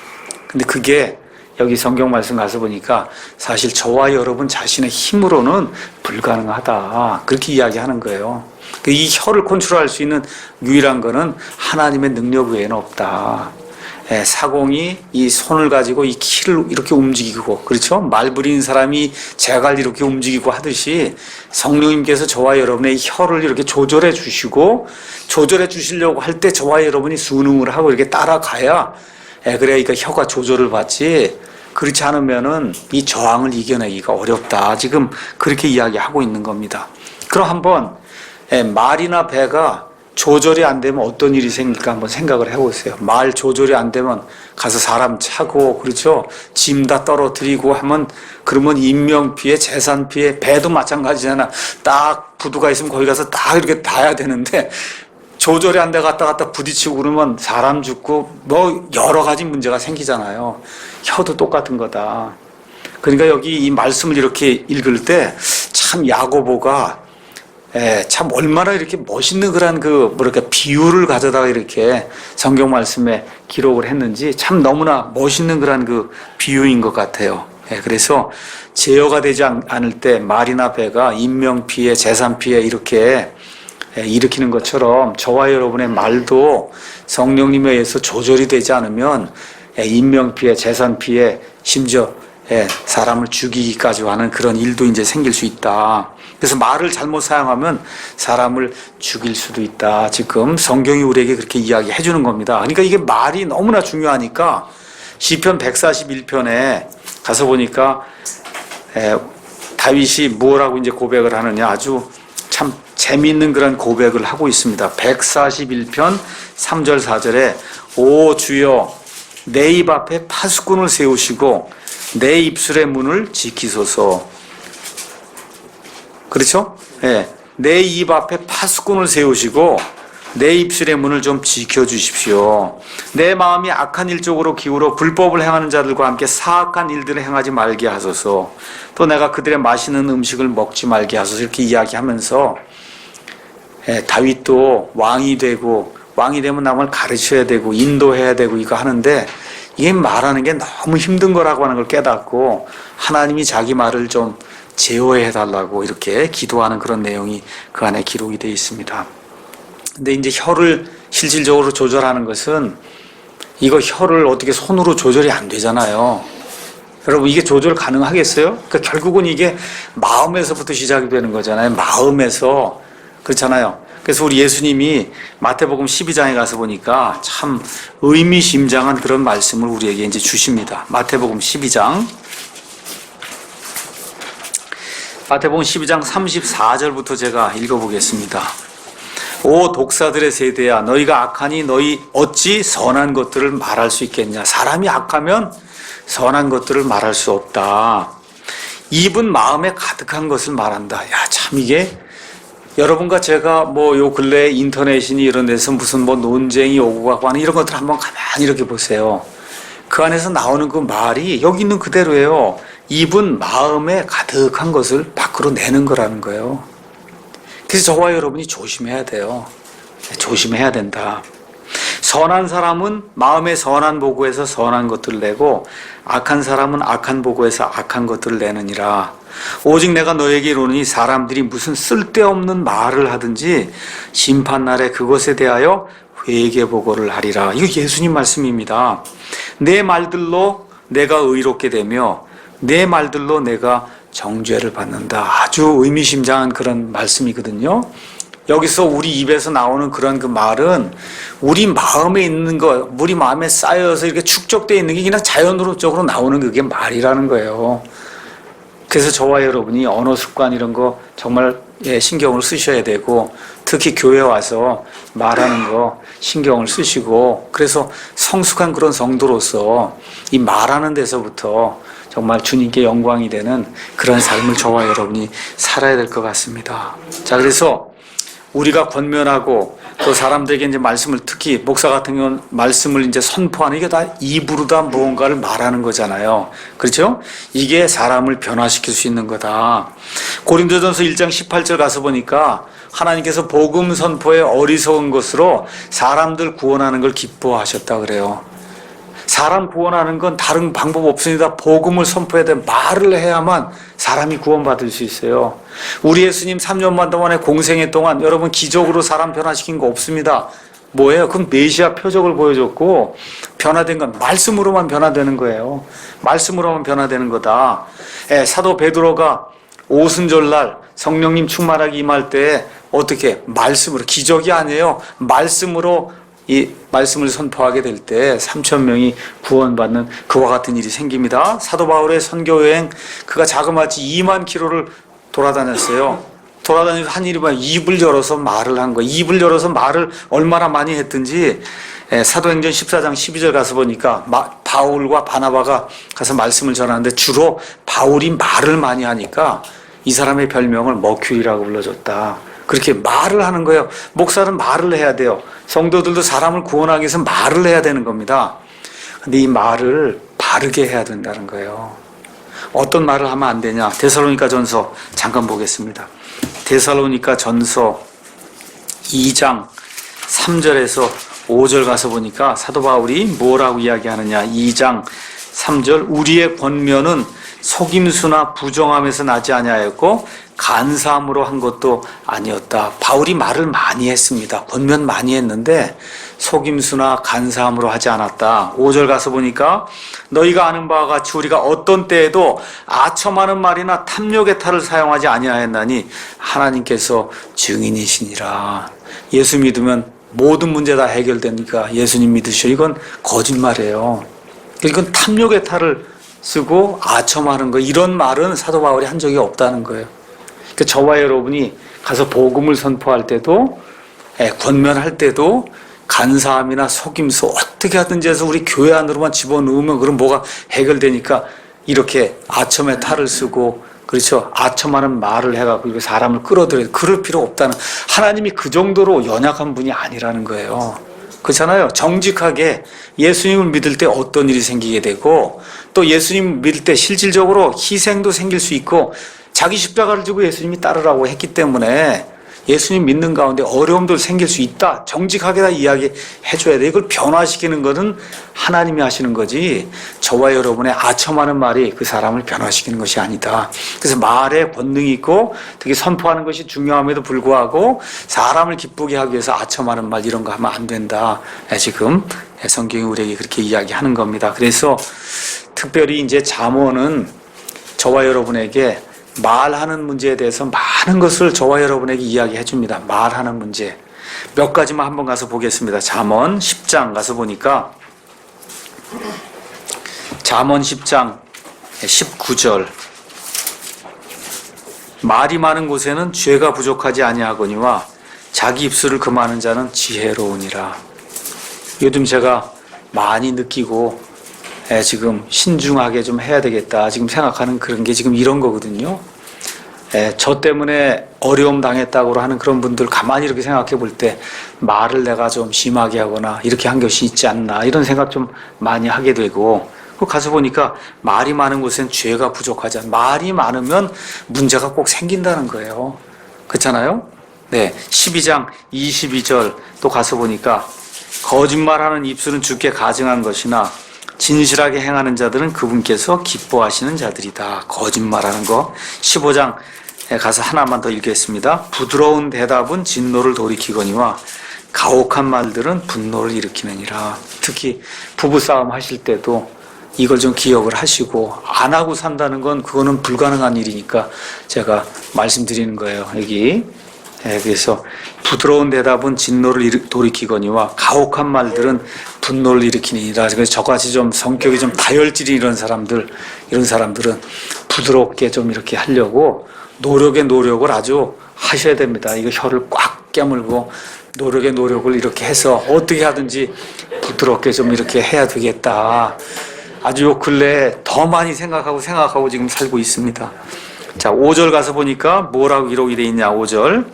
근데 그게 여기 성경 말씀 가서 보니까 사실 저와 여러분 자신의 힘으로는 불가능하다. 그렇게 이야기하는 거예요. 이 혀를 컨트롤할 수 있는 유일한 거는 하나님의 능력 외에는 없다. 사공이 이 손을 가지고 이 키를 이렇게 움직이고, 그렇죠? 말 부리는 사람이 재갈 이렇게 움직이고 하듯이 성령님께서 저와 여러분의 혀를 이렇게 조절해 주시고, 조절해 주시려고 할 때 저와 여러분이 순응을 하고 이렇게 따라가야, 그러니까 혀가 조절을 받지, 그렇지 않으면은 이 저항을 이겨내기가 어렵다. 지금 그렇게 이야기하고 있는 겁니다. 그럼 한번 말이나 배가 조절이 안 되면 어떤 일이 생길까 한번 생각을 해보세요. 말 조절이 안 되면 가서 사람 차고, 그렇죠? 짐 다 떨어뜨리고 하면, 그러면 인명 피해, 재산 피해, 배도 마찬가지잖아. 딱 부두가 있으면 거기 가서 딱 이렇게 닿아야 되는데, 조절이 안 돼 갔다 부딪히고 그러면 사람 죽고 뭐 여러 가지 문제가 생기잖아요. 혀도 똑같은 거다. 그러니까 여기 이 말씀을 이렇게 읽을 때 참 야고보가 참 얼마나 이렇게 멋있는 그런 뭐랄까 비유를 가져다가 이렇게 성경 말씀에 기록을 했는지 참 너무나 멋있는 그런 비유인 것 같아요. 그래서 제어가 되지 않을 때 말이나 배가 인명피해, 재산피해 이렇게 일으키는 것처럼 저와 여러분의 말도 성령님에 의해서 조절이 되지 않으면 인명피해, 재산피해, 심지어 사람을 죽이기까지 하는 그런 일도 이제 생길 수 있다. 그래서 말을 잘못 사용하면 사람을 죽일 수도 있다. 지금 성경이 우리에게 그렇게 이야기해 주는 겁니다. 그러니까 이게 말이 너무나 중요하니까 시편 141편에 가서 보니까 다윗이 뭐라고 이제 고백을 하느냐 아주 참 재미있는 그런 고백을 하고 있습니다. 141편 3절 4절에 오 주여 내 입 앞에 파수꾼을 세우시고 내 입술의 문을 지키소서. 그렇죠? 내 입 앞에 파수꾼을 세우시고 내 입술의 문을 좀 지켜주십시오. 내 마음이 악한 일 쪽으로 기울어 불법을 행하는 자들과 함께 사악한 일들을 행하지 말게 하소서. 또 내가 그들의 맛있는 음식을 먹지 말게 하소서. 이렇게 이야기하면서 다윗도 왕이 되면 남을 가르쳐야 되고 인도해야 되고 이거 하는데 이게 말하는 게 너무 힘든 거라고 하는 걸 깨닫고 하나님이 자기 말을 좀 제어해 달라고 이렇게 기도하는 그런 내용이 그 안에 기록이 되어 있습니다. 근데 이제 혀를 실질적으로 조절하는 것은 이거 혀를 어떻게 손으로 조절이 안 되잖아요. 여러분 이게 조절 가능하겠어요? 그러니까 결국은 이게 마음에서부터 시작이 되는 거잖아요. 마음에서. 그렇잖아요. 그래서 우리 예수님이 마태복음 12장에 가서 보니까 참 의미심장한 그런 말씀을 우리에게 이제 주십니다. 마태복음 12장. 마태복음 12장 34절부터 제가 읽어보겠습니다. 오 독사들의 세대야 너희가 악하니 너희 어찌 선한 것들을 말할 수 있겠냐. 사람이 악하면 선한 것들을 말할 수 없다. 입은 마음에 가득한 것을 말한다. 야, 참 이게 여러분과 제가 요 근래에 인터넷이니 이런 데서 무슨 논쟁이 오고 가고 하는 이런 것들 한번 가만히 이렇게 보세요. 그 안에서 나오는 그 말이 여기 있는 그대로예요. 입은 마음에 가득한 것을 밖으로 내는 거라는 거예요. 그래서 저와 여러분이 조심해야 돼요. 조심해야 된다. 선한 사람은 마음의 선한 보고에서 선한 것들을 내고 악한 사람은 악한 보고에서 악한 것들을 내느니라. 오직 내가 너에게 이르노니 사람들이 무슨 쓸데없는 말을 하든지 심판날에 그것에 대하여 회개보고를 하리라. 이거 예수님 말씀입니다. 내 말들로 내가 의롭게 되며 내 말들로 내가 정죄를 받는다. 아주 의미심장한 그런 말씀이거든요. 여기서 우리 입에서 나오는 그런 그 말은 우리 마음에 있는 거, 우리 마음에 쌓여서 이렇게 축적되어 있는 게 그냥 자연적으로 나오는 그게 말이라는 거예요. 그래서 저와 여러분이 언어 습관 이런 거 정말 신경을 쓰셔야 되고 특히 교회 와서 말하는 거 신경을 쓰시고 그래서 성숙한 그런 성도로서 이 말하는 데서부터 정말 주님께 영광이 되는 그런 삶을 저와 여러분이 살아야 될 것 같습니다. 자, 그래서 우리가 권면하고 또 사람들에게 이제 말씀을 특히 목사 같은 경우는 말씀을 이제 선포하는 이게 다 입으로 다 무언가를 말하는 거잖아요. 그렇죠? 이게 사람을 변화시킬 수 있는 거다. 고린도전서 1장 18절 가서 보니까 하나님께서 복음 선포의 어리석은 것으로 사람들 구원하는 걸 기뻐하셨다 그래요. 사람 구원하는 건 다른 방법 없습니다. 복음을 선포해야 돼. 말을 해야만 사람이 구원받을 수 있어요. 우리 예수님 3년 반 동안의 공생애 동안 여러분 기적으로 사람 변화시킨 거 없습니다. 뭐예요? 그건 메시아 표적을 보여줬고 변화된 건 말씀으로만 변화되는 거예요. 말씀으로만 변화되는 거다. 사도 베드로가 오순절날 성령님 충만하게 임할 때 어떻게 말씀으로 기적이 아니에요. 말씀으로 이 말씀을 선포하게 될 때 3,000명이 구원받는 그와 같은 일이 생깁니다. 사도 바울의 선교여행 그가 자그마치 2만 킬로를 돌아다녔어요. 돌아다니면서 한 일이 뭐야? 입을 열어서 말을 한 거예요. 입을 열어서 말을 얼마나 많이 했든지 사도행전 14장 12절 가서 보니까 바울과 바나바가 가서 말씀을 전하는데 주로 바울이 말을 많이 하니까 이 사람의 별명을 머큐리라고 불러줬다. 그렇게 말을 하는 거예요. 목사는 말을 해야 돼요. 성도들도 사람을 구원하기 위해서 말을 해야 되는 겁니다. 근데 이 말을 바르게 해야 된다는 거예요. 어떤 말을 하면 안 되냐. 데살로니가 전서 잠깐 보겠습니다. 데살로니가 전서 2장 3절에서 5절 가서 보니까 사도 바울이 뭐라고 이야기하느냐. 2장 3절 우리의 권면은 속임수나 부정함에서 나지 아니하였고 간사함으로 한 것도 아니었다. 바울이 말을 많이 했습니다. 권면 많이 했는데 속임수나 간사함으로 하지 않았다. 5절 가서 보니까 너희가 아는 바와 같이 우리가 어떤 때에도 아첨하는 말이나 탐욕의 탈을 사용하지 아니하였나니 하나님께서 증인이시니라. 예수 믿으면 모든 문제 다 해결되니까 예수님 믿으시오. 이건 거짓말이에요. 이건 탐욕의 탈을 쓰고 아첨하는 거, 이런 말은 사도 바울이 한 적이 없다는 거예요. 그러니까 저와 여러분이 가서 복음을 선포할 때도, 권면할 때도 간사함이나 속임수 어떻게 하든지 해서 우리 교회 안으로만 집어넣으면 그럼 뭐가 해결되니까 이렇게 아첨의 탈을 쓰고, 그렇죠, 아첨하는 말을 해갖고 사람을 끌어들여야, 그럴 필요 없다는, 하나님이 그 정도로 연약한 분이 아니라는 거예요. 그렇잖아요. 정직하게 예수님을 믿을 때 어떤 일이 생기게 되고, 또 예수님 믿을 때 실질적으로 희생도 생길 수 있고, 자기 십자가를 지고 예수님이 따르라고 했기 때문에 예수님 믿는 가운데 어려움도 생길 수 있다. 정직하게 다 이야기해줘야 돼. 이걸 변화시키는 것은 하나님이 하시는 거지, 저와 여러분의 아첨하는 말이 그 사람을 변화시키는 것이 아니다. 그래서 말에 권능이 있고 특히 선포하는 것이 중요함에도 불구하고 사람을 기쁘게 하기 위해서 아첨하는 말 이런 거 하면 안 된다. 지금 성경이 우리에게 그렇게 이야기하는 겁니다. 그래서 특별히 이제 잠언은 저와 여러분에게 말하는 문제에 대해서 많은 것을 저와 여러분에게 이야기해 줍니다. 말하는 문제. 몇 가지만 한번 가서 보겠습니다. 잠언 10장 가서 보니까 잠언 10장 19절 말이 많은 곳에는 죄가 부족하지 아니하거니와 자기 입술을 금하는 자는 지혜로우니라. 요즘 제가 많이 느끼고 지금 신중하게 좀 해야 되겠다 지금 생각하는 그런 게 지금 이런 거거든요. 저 때문에 어려움 당했다고 하는 그런 분들 가만히 이렇게 생각해 볼 때 말을 내가 좀 심하게 하거나 이렇게 한 것이 있지 않나 이런 생각 좀 많이 하게 되고, 가서 보니까 말이 많은 곳엔 죄가 부족하지 않아. 말이 많으면 문제가 꼭 생긴다는 거예요. 그렇잖아요? 네, 12장 22절 또 가서 보니까 거짓말하는 입술은 주께 가증한 것이나 진실하게 행하는 자들은 그분께서 기뻐하시는 자들이다. 거짓말하는 거. 15장 가서 하나만 더 읽겠습니다. 부드러운 대답은 진노를 돌이키거니와 가혹한 말들은 분노를 일으키느니라. 특히 부부싸움 하실 때도 이걸 좀 기억을 하시고, 안 하고 산다는 건 그거는 불가능한 일이니까 제가 말씀드리는 거예요. 여기. 그래서 부드러운 대답은 진노를 돌이키거니와 가혹한 말들은 분노를 일으키니라. 그래서 저같이 좀 성격이 좀 다혈질이 이런 사람들은 부드럽게 좀 이렇게 하려고 노력의 노력을 아주 하셔야 됩니다. 이거 혀를 꽉 깨물고 노력의 노력을 이렇게 해서 어떻게 하든지 부드럽게 좀 이렇게 해야 되겠다. 아주 요 근래에 더 많이 생각하고 지금 살고 있습니다. 자, 5절 가서 보니까 뭐라고 기록이 되어 있냐. 5절.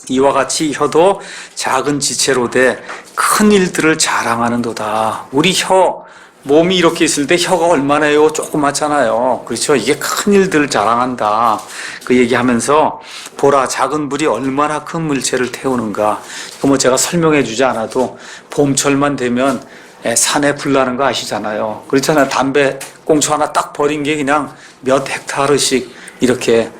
이와 같이 혀도 작은 지체로 돼 큰 일들을 자랑하는도다. 우리 몸이 이렇게 있을 때 혀가 얼마나 조그맣잖아요. 그렇죠? 이게 큰 일들을 자랑한다. 그 얘기하면서 보라, 작은 불이 얼마나 큰 물체를 태우는가. 이거 제가 설명해 주지 않아도 봄철만 되면 산에 불 나는 거 아시잖아요. 그렇잖아요. 담배 꽁초 하나 딱 버린 게 그냥 몇 헥타르씩 이렇게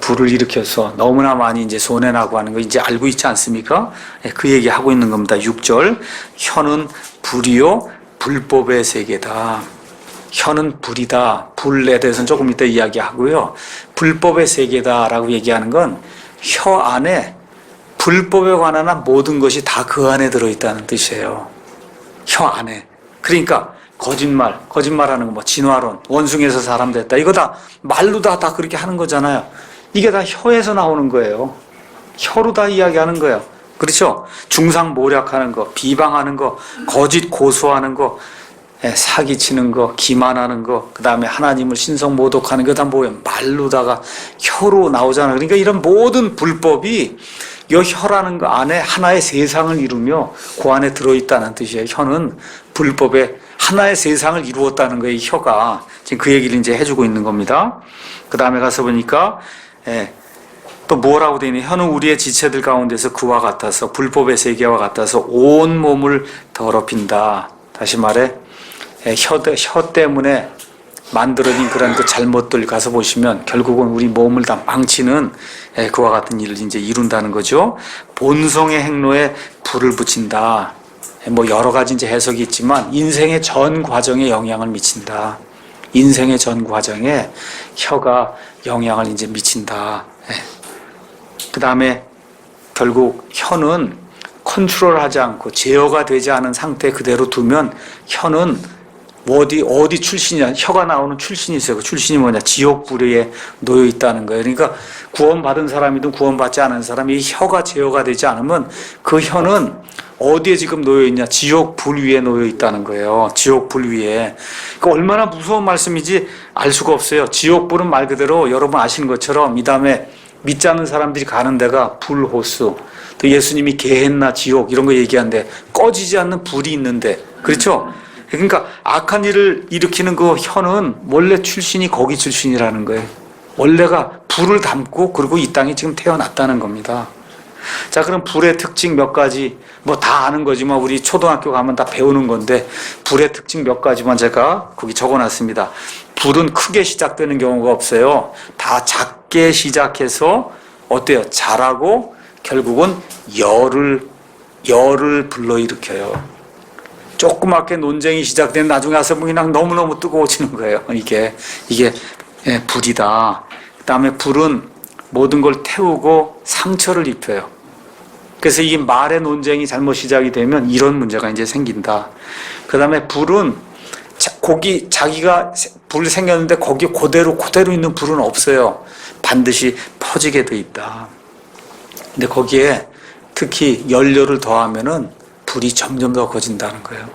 불을 일으켜서 너무나 많이 이제 손해나고 하는 거 이제 알고 있지 않습니까? 그 얘기 하고 있는 겁니다. 6절. 혀는 불이요 불법의 세계다. 혀는 불이다. 불에 대해서는 조금 이따 이야기하고요. 불법의 세계다라고 얘기하는 건 혀 안에 불법에 관한 모든 것이 다 그 안에 들어있다는 뜻이에요. 혀 안에. 그러니까 거짓말하는 거, 진화론, 원숭이에서 사람 됐다. 이거 다 말로 다 그렇게 하는 거잖아요. 이게 다 혀에서 나오는 거예요. 혀로 다 이야기하는 거예요. 그렇죠? 중상모략하는 거, 비방하는 거, 거짓 고소하는 거, 사기치는 거, 기만하는 거, 그 다음에 하나님을 신성모독하는 거 다 뭐예요? 말로다가 혀로 나오잖아요. 그러니까 이런 모든 불법이 이 혀라는 거 안에 하나의 세상을 이루며 그 안에 들어있다는 뜻이에요. 혀는 불법의 하나의 세상을 이루었다는 거예요. 이 혀가. 지금 그 얘기를 이제 해주고 있는 겁니다. 그 다음에 가서 보니까, 또 뭐라고 되어 있냐. 혀는 우리의 지체들 가운데서 그와 같아서, 불법의 세계와 같아서 온 몸을 더럽힌다. 다시 말해, 혀 때문에 만들어진 그런 그 잘못들 가서 보시면 결국은 우리 몸을 다 망치는 그와 같은 일을 이제 이룬다는 거죠. 본성의 행로에 불을 붙인다. 뭐 여러 가지 이제 해석이 있지만 인생의 전 과정에 영향을 미친다. 인생의 전 과정에 혀가 영향을 이제 미친다. 그 다음에 결국 혀는 컨트롤하지 않고 제어가 되지 않은 상태 그대로 두면 혀는 어디 출신이냐, 혀가 나오는 출신이 있어요. 그 출신이 뭐냐, 지옥 불에 놓여 있다는 거예요. 그러니까 구원받은 사람이든 구원받지 않은 사람이 혀가 제어가 되지 않으면 그 혀는 어디에 지금 놓여 있냐, 지옥 불 위에 놓여 있다는 거예요. 지옥 불 위에. 그러니까 얼마나 무서운 말씀인지 알 수가 없어요. 지옥 불은 말 그대로 여러분 아시는 것처럼 이 다음에 믿지 않는 사람들이 가는 데가 불호수, 또 예수님이 게헨나 지옥 이런 거 얘기하는데 꺼지지 않는 불이 있는데, 그렇죠? 그러니까 악한 일을 일으키는 그 혀는 원래 출신이 거기 출신이라는 거예요. 원래가 불을 담고 그리고 이 땅에 지금 태어났다는 겁니다. 자, 그럼 불의 특징 몇 가지, 뭐 다 아는 거지만 우리 초등학교 가면 다 배우는 건데 불의 특징 몇 가지만 제가 거기 적어놨습니다. 불은 크게 시작되는 경우가 없어요. 다 작게 시작해서 어때요? 자라고 결국은 열을 불러일으켜요. 조그맣게 논쟁이 시작된 나중에 와서 그냥 너무너무 뜨거워지는 거예요. 이게 불이다. 그 다음에 불은 모든 걸 태우고 상처를 입혀요. 그래서 이 말의 논쟁이 잘못 시작이 되면 이런 문제가 이제 생긴다. 그 다음에 불은 자기가 불 생겼는데 거기 그대로 있는 불은 없어요. 반드시 퍼지게 돼 있다. 근데 거기에 특히 연료를 더하면은 불이 점점 더 커진다는 거예요.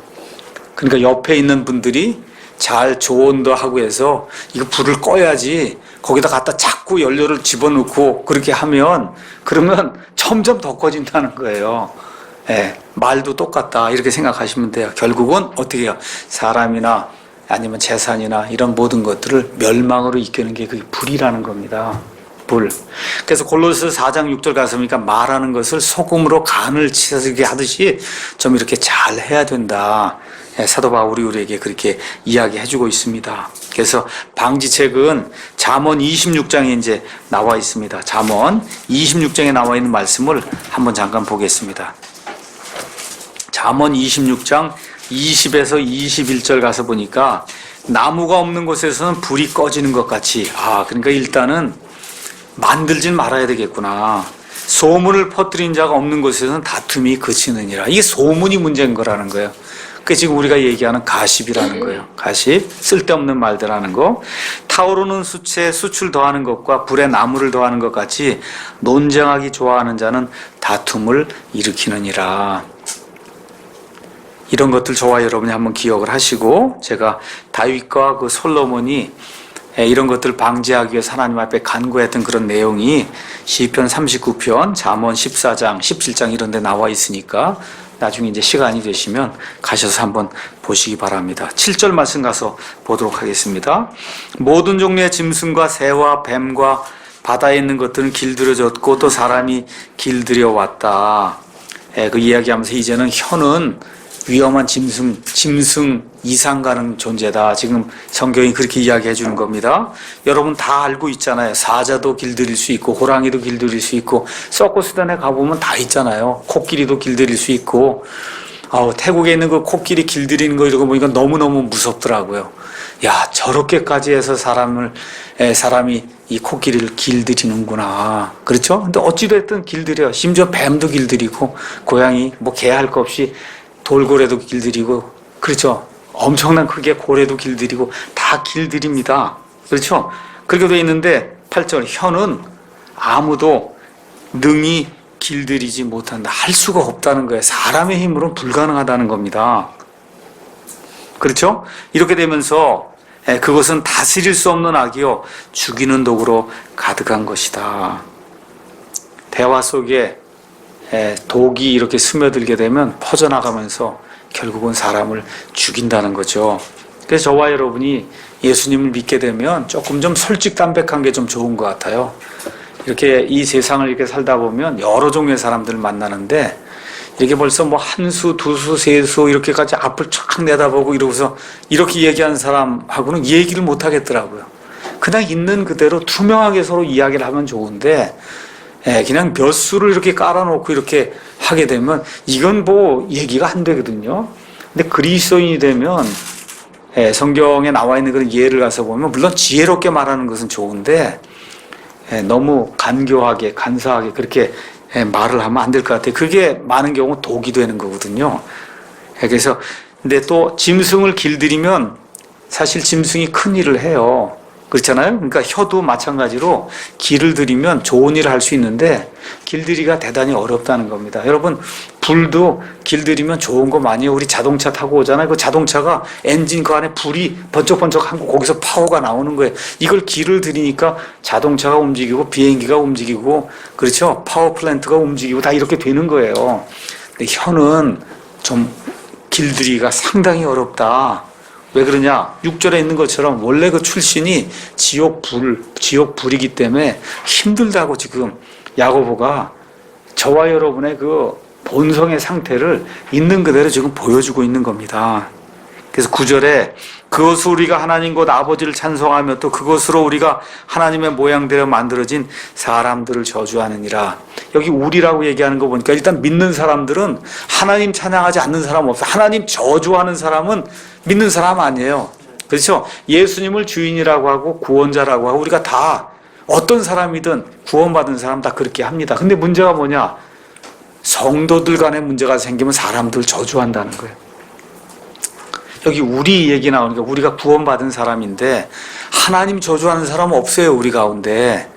그러니까 옆에 있는 분들이 잘 조언도 하고 해서 이거 불을 꺼야지 거기다 갖다 자꾸 연료를 집어넣고 그렇게 하면 그러면 점점 더 커진다는 거예요. 말도 똑같다 이렇게 생각하시면 돼요. 결국은 어떻게 해요? 사람이나 아니면 재산이나 이런 모든 것들을 멸망으로 이끄는 게 그게 불이라는 겁니다. 불. 그래서 골로새 4장 6절 가서 보니까 말하는 것을 소금으로 간을 치게 하듯이 좀 이렇게 잘 해야 된다. 사도 바울이 우리에게 그렇게 이야기해주고 있습니다. 그래서 방지책은 잠언 26장에 이제 나와 있습니다. 잠언 26장에 나와 있는 말씀을 한번 잠깐 보겠습니다. 잠언 26장 20에서 21절 가서 보니까 나무가 없는 곳에서는 불이 꺼지는 것 같이, 그러니까 일단은 만들진 말아야 되겠구나. 소문을 퍼뜨린 자가 없는 곳에서는 다툼이 그치느니라. 이게 소문이 문제인 거라는 거예요. 그게 지금 우리가 얘기하는 가십이라는 거예요. 가십, 쓸데없는 말들 하는 거. 타오르는 수치에 수출 더하는 것과 불에 나무를 더하는 것 같이 논쟁하기 좋아하는 자는 다툼을 일으키느니라. 이런 것들 저와 여러분이 한번 기억을 하시고, 제가 다윗과 그 솔로몬이 이런 것들을 방지하기 위해서 하나님 앞에 간구했던 그런 내용이 시편 39편, 잠언 14장, 17장 이런 데 나와 있으니까 나중에 이제 시간이 되시면 가셔서 한번 보시기 바랍니다. 7절 말씀 가서 보도록 하겠습니다. 모든 종류의 짐승과 새와 뱀과 바다에 있는 것들은 길들여졌고 또 사람이 길들여 왔다. 그 이야기하면서 이제는 혀는 위험한 짐승 이상 가는 존재다. 지금 성경이 그렇게 이야기해 주는 겁니다. 여러분 다 알고 있잖아요. 사자도 길들일 수 있고 호랑이도 길들일 수 있고 서커스단에 가보면 다 있잖아요. 코끼리도 길들일 수 있고. 태국에 있는 그 코끼리 길들이는 거 이러고 보니까 너무너무 무섭더라고요. 야, 저렇게까지 해서 사람이 이 코끼리를 길들이는구나. 그렇죠? 근데 어찌됐든 길들여. 심지어 뱀도 길들이고 고양이 개 할 거 없이 돌고래도 길들이고, 그렇죠? 엄청난 크게 고래도 길들이고 다 길들입니다. 그렇죠? 그렇게 되어 있는데 8절 혀는 아무도 능히 길들이지 못한다. 할 수가 없다는 거예요. 사람의 힘으로는 불가능하다는 겁니다. 그렇죠? 이렇게 되면서 그것은 다스릴 수 없는 악이요 죽이는 독으로 가득한 것이다. 대화 속에 독이 이렇게 스며들게 되면 퍼져나가면서 결국은 사람을 죽인다는 거죠. 그래서 저와 여러분이 예수님을 믿게 되면 조금 좀 솔직담백한 게 좀 좋은 것 같아요. 이렇게 이 세상을 이렇게 살다 보면 여러 종류의 사람들을 만나는데 이게 벌써 뭐 한 수, 두 수, 세 수 이렇게까지 앞을 쫙 내다보고 이러고서 이렇게 얘기하는 사람하고는 얘기를 못 하겠더라고요. 그냥 있는 그대로 투명하게 서로 이야기를 하면 좋은데 그냥 몇 수를 이렇게 깔아놓고 이렇게 하게 되면 이건 뭐 얘기가 안 되거든요. 근데 그리스도인이 되면 성경에 나와 있는 그런 예를 가서 보면 물론 지혜롭게 말하는 것은 좋은데 너무 간교하게 간사하게 그렇게 말을 하면 안 될 것 같아요. 그게 많은 경우 독이 되는 거거든요. 그래서 근데 또 짐승을 길들이면 사실 짐승이 큰 일을 해요. 그렇잖아요. 그러니까 혀도 마찬가지로 길을 들이면 좋은 일을 할 수 있는데 길들이기가 대단히 어렵다는 겁니다. 여러분 불도 길들이면 좋은 거 많이 해요. 우리 자동차 타고 오잖아요. 그 자동차가 엔진 그 안에 불이 번쩍번쩍한 거 거기서 파워가 나오는 거예요. 이걸 길을 들이니까 자동차가 움직이고 비행기가 움직이고 그렇죠. 파워 플랜트가 움직이고 다 이렇게 되는 거예요. 근데 혀는 좀 길들이기가 상당히 어렵다. 왜 그러냐? 6절에 있는 것처럼 원래 그 출신이 지옥불이기 때문에 힘들다고 지금 야고보가 저와 여러분의 그 본성의 상태를 있는 그대로 지금 보여주고 있는 겁니다. 그래서 9절에 그것으로 우리가 하나님 곧 아버지를 찬송하며 또 그것으로 우리가 하나님의 모양대로 만들어진 사람들을 저주하느니라. 여기 우리라고 얘기하는 거 보니까 일단 믿는 사람들은 하나님 찬양하지 않는 사람 없어요. 하나님 저주하는 사람은 믿는 사람 아니에요. 그렇죠? 예수님을 주인이라고 하고 구원자라고 하고 우리가 다 어떤 사람이든 구원받은 사람 다 그렇게 합니다. 근데 문제가 뭐냐? 성도들 간에 문제가 생기면 사람들 저주한다는 거예요. 여기 우리 얘기 나오니까 우리가 구원받은 사람인데 하나님 저주하는 사람은 없어요. 우리 가운데.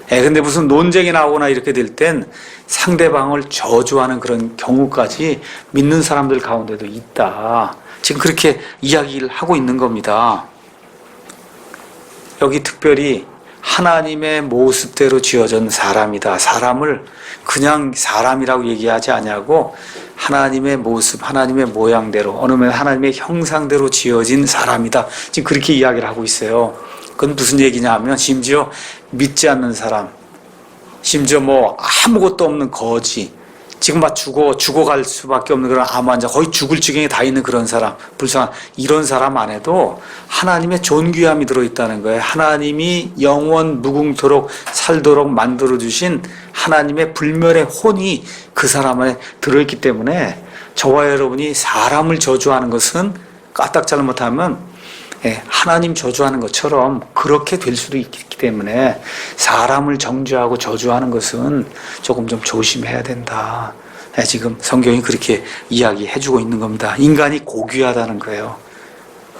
근데 무슨 논쟁이 나오거나 이렇게 될 땐 상대방을 저주하는 그런 경우까지 믿는 사람들 가운데도 있다. 지금 그렇게 이야기를 하고 있는 겁니다. 여기 특별히 하나님의 모습대로 지어진 사람이다. 사람을 그냥 사람이라고 얘기하지 않냐고 하나님의 모습, 하나님의 모양대로 어느 면 하나님의 형상대로 지어진 사람이다. 지금 그렇게 이야기를 하고 있어요. 그건 무슨 얘기냐 하면 심지어 믿지 않는 사람, 심지어 뭐 아무것도 없는 거지, 지금 막 죽어갈 수밖에 없는 그런 암 환자, 거의 죽을 지경에 다 있는 그런 사람, 불쌍한 이런 사람 안에도 하나님의 존귀함이 들어있다는 거예요. 하나님이 영원 무궁토록 살도록 만들어주신 하나님의 불멸의 혼이 그 사람 안에 들어있기 때문에 저와 여러분이 사람을 저주하는 것은 까딱 잘못하면 하나님 저주하는 것처럼 그렇게 될 수도 있기 때문에 사람을 정죄하고 저주하는 것은 조금 좀 조심해야 된다. 지금 성경이 그렇게 이야기해주고 있는 겁니다. 인간이 고귀하다는 거예요.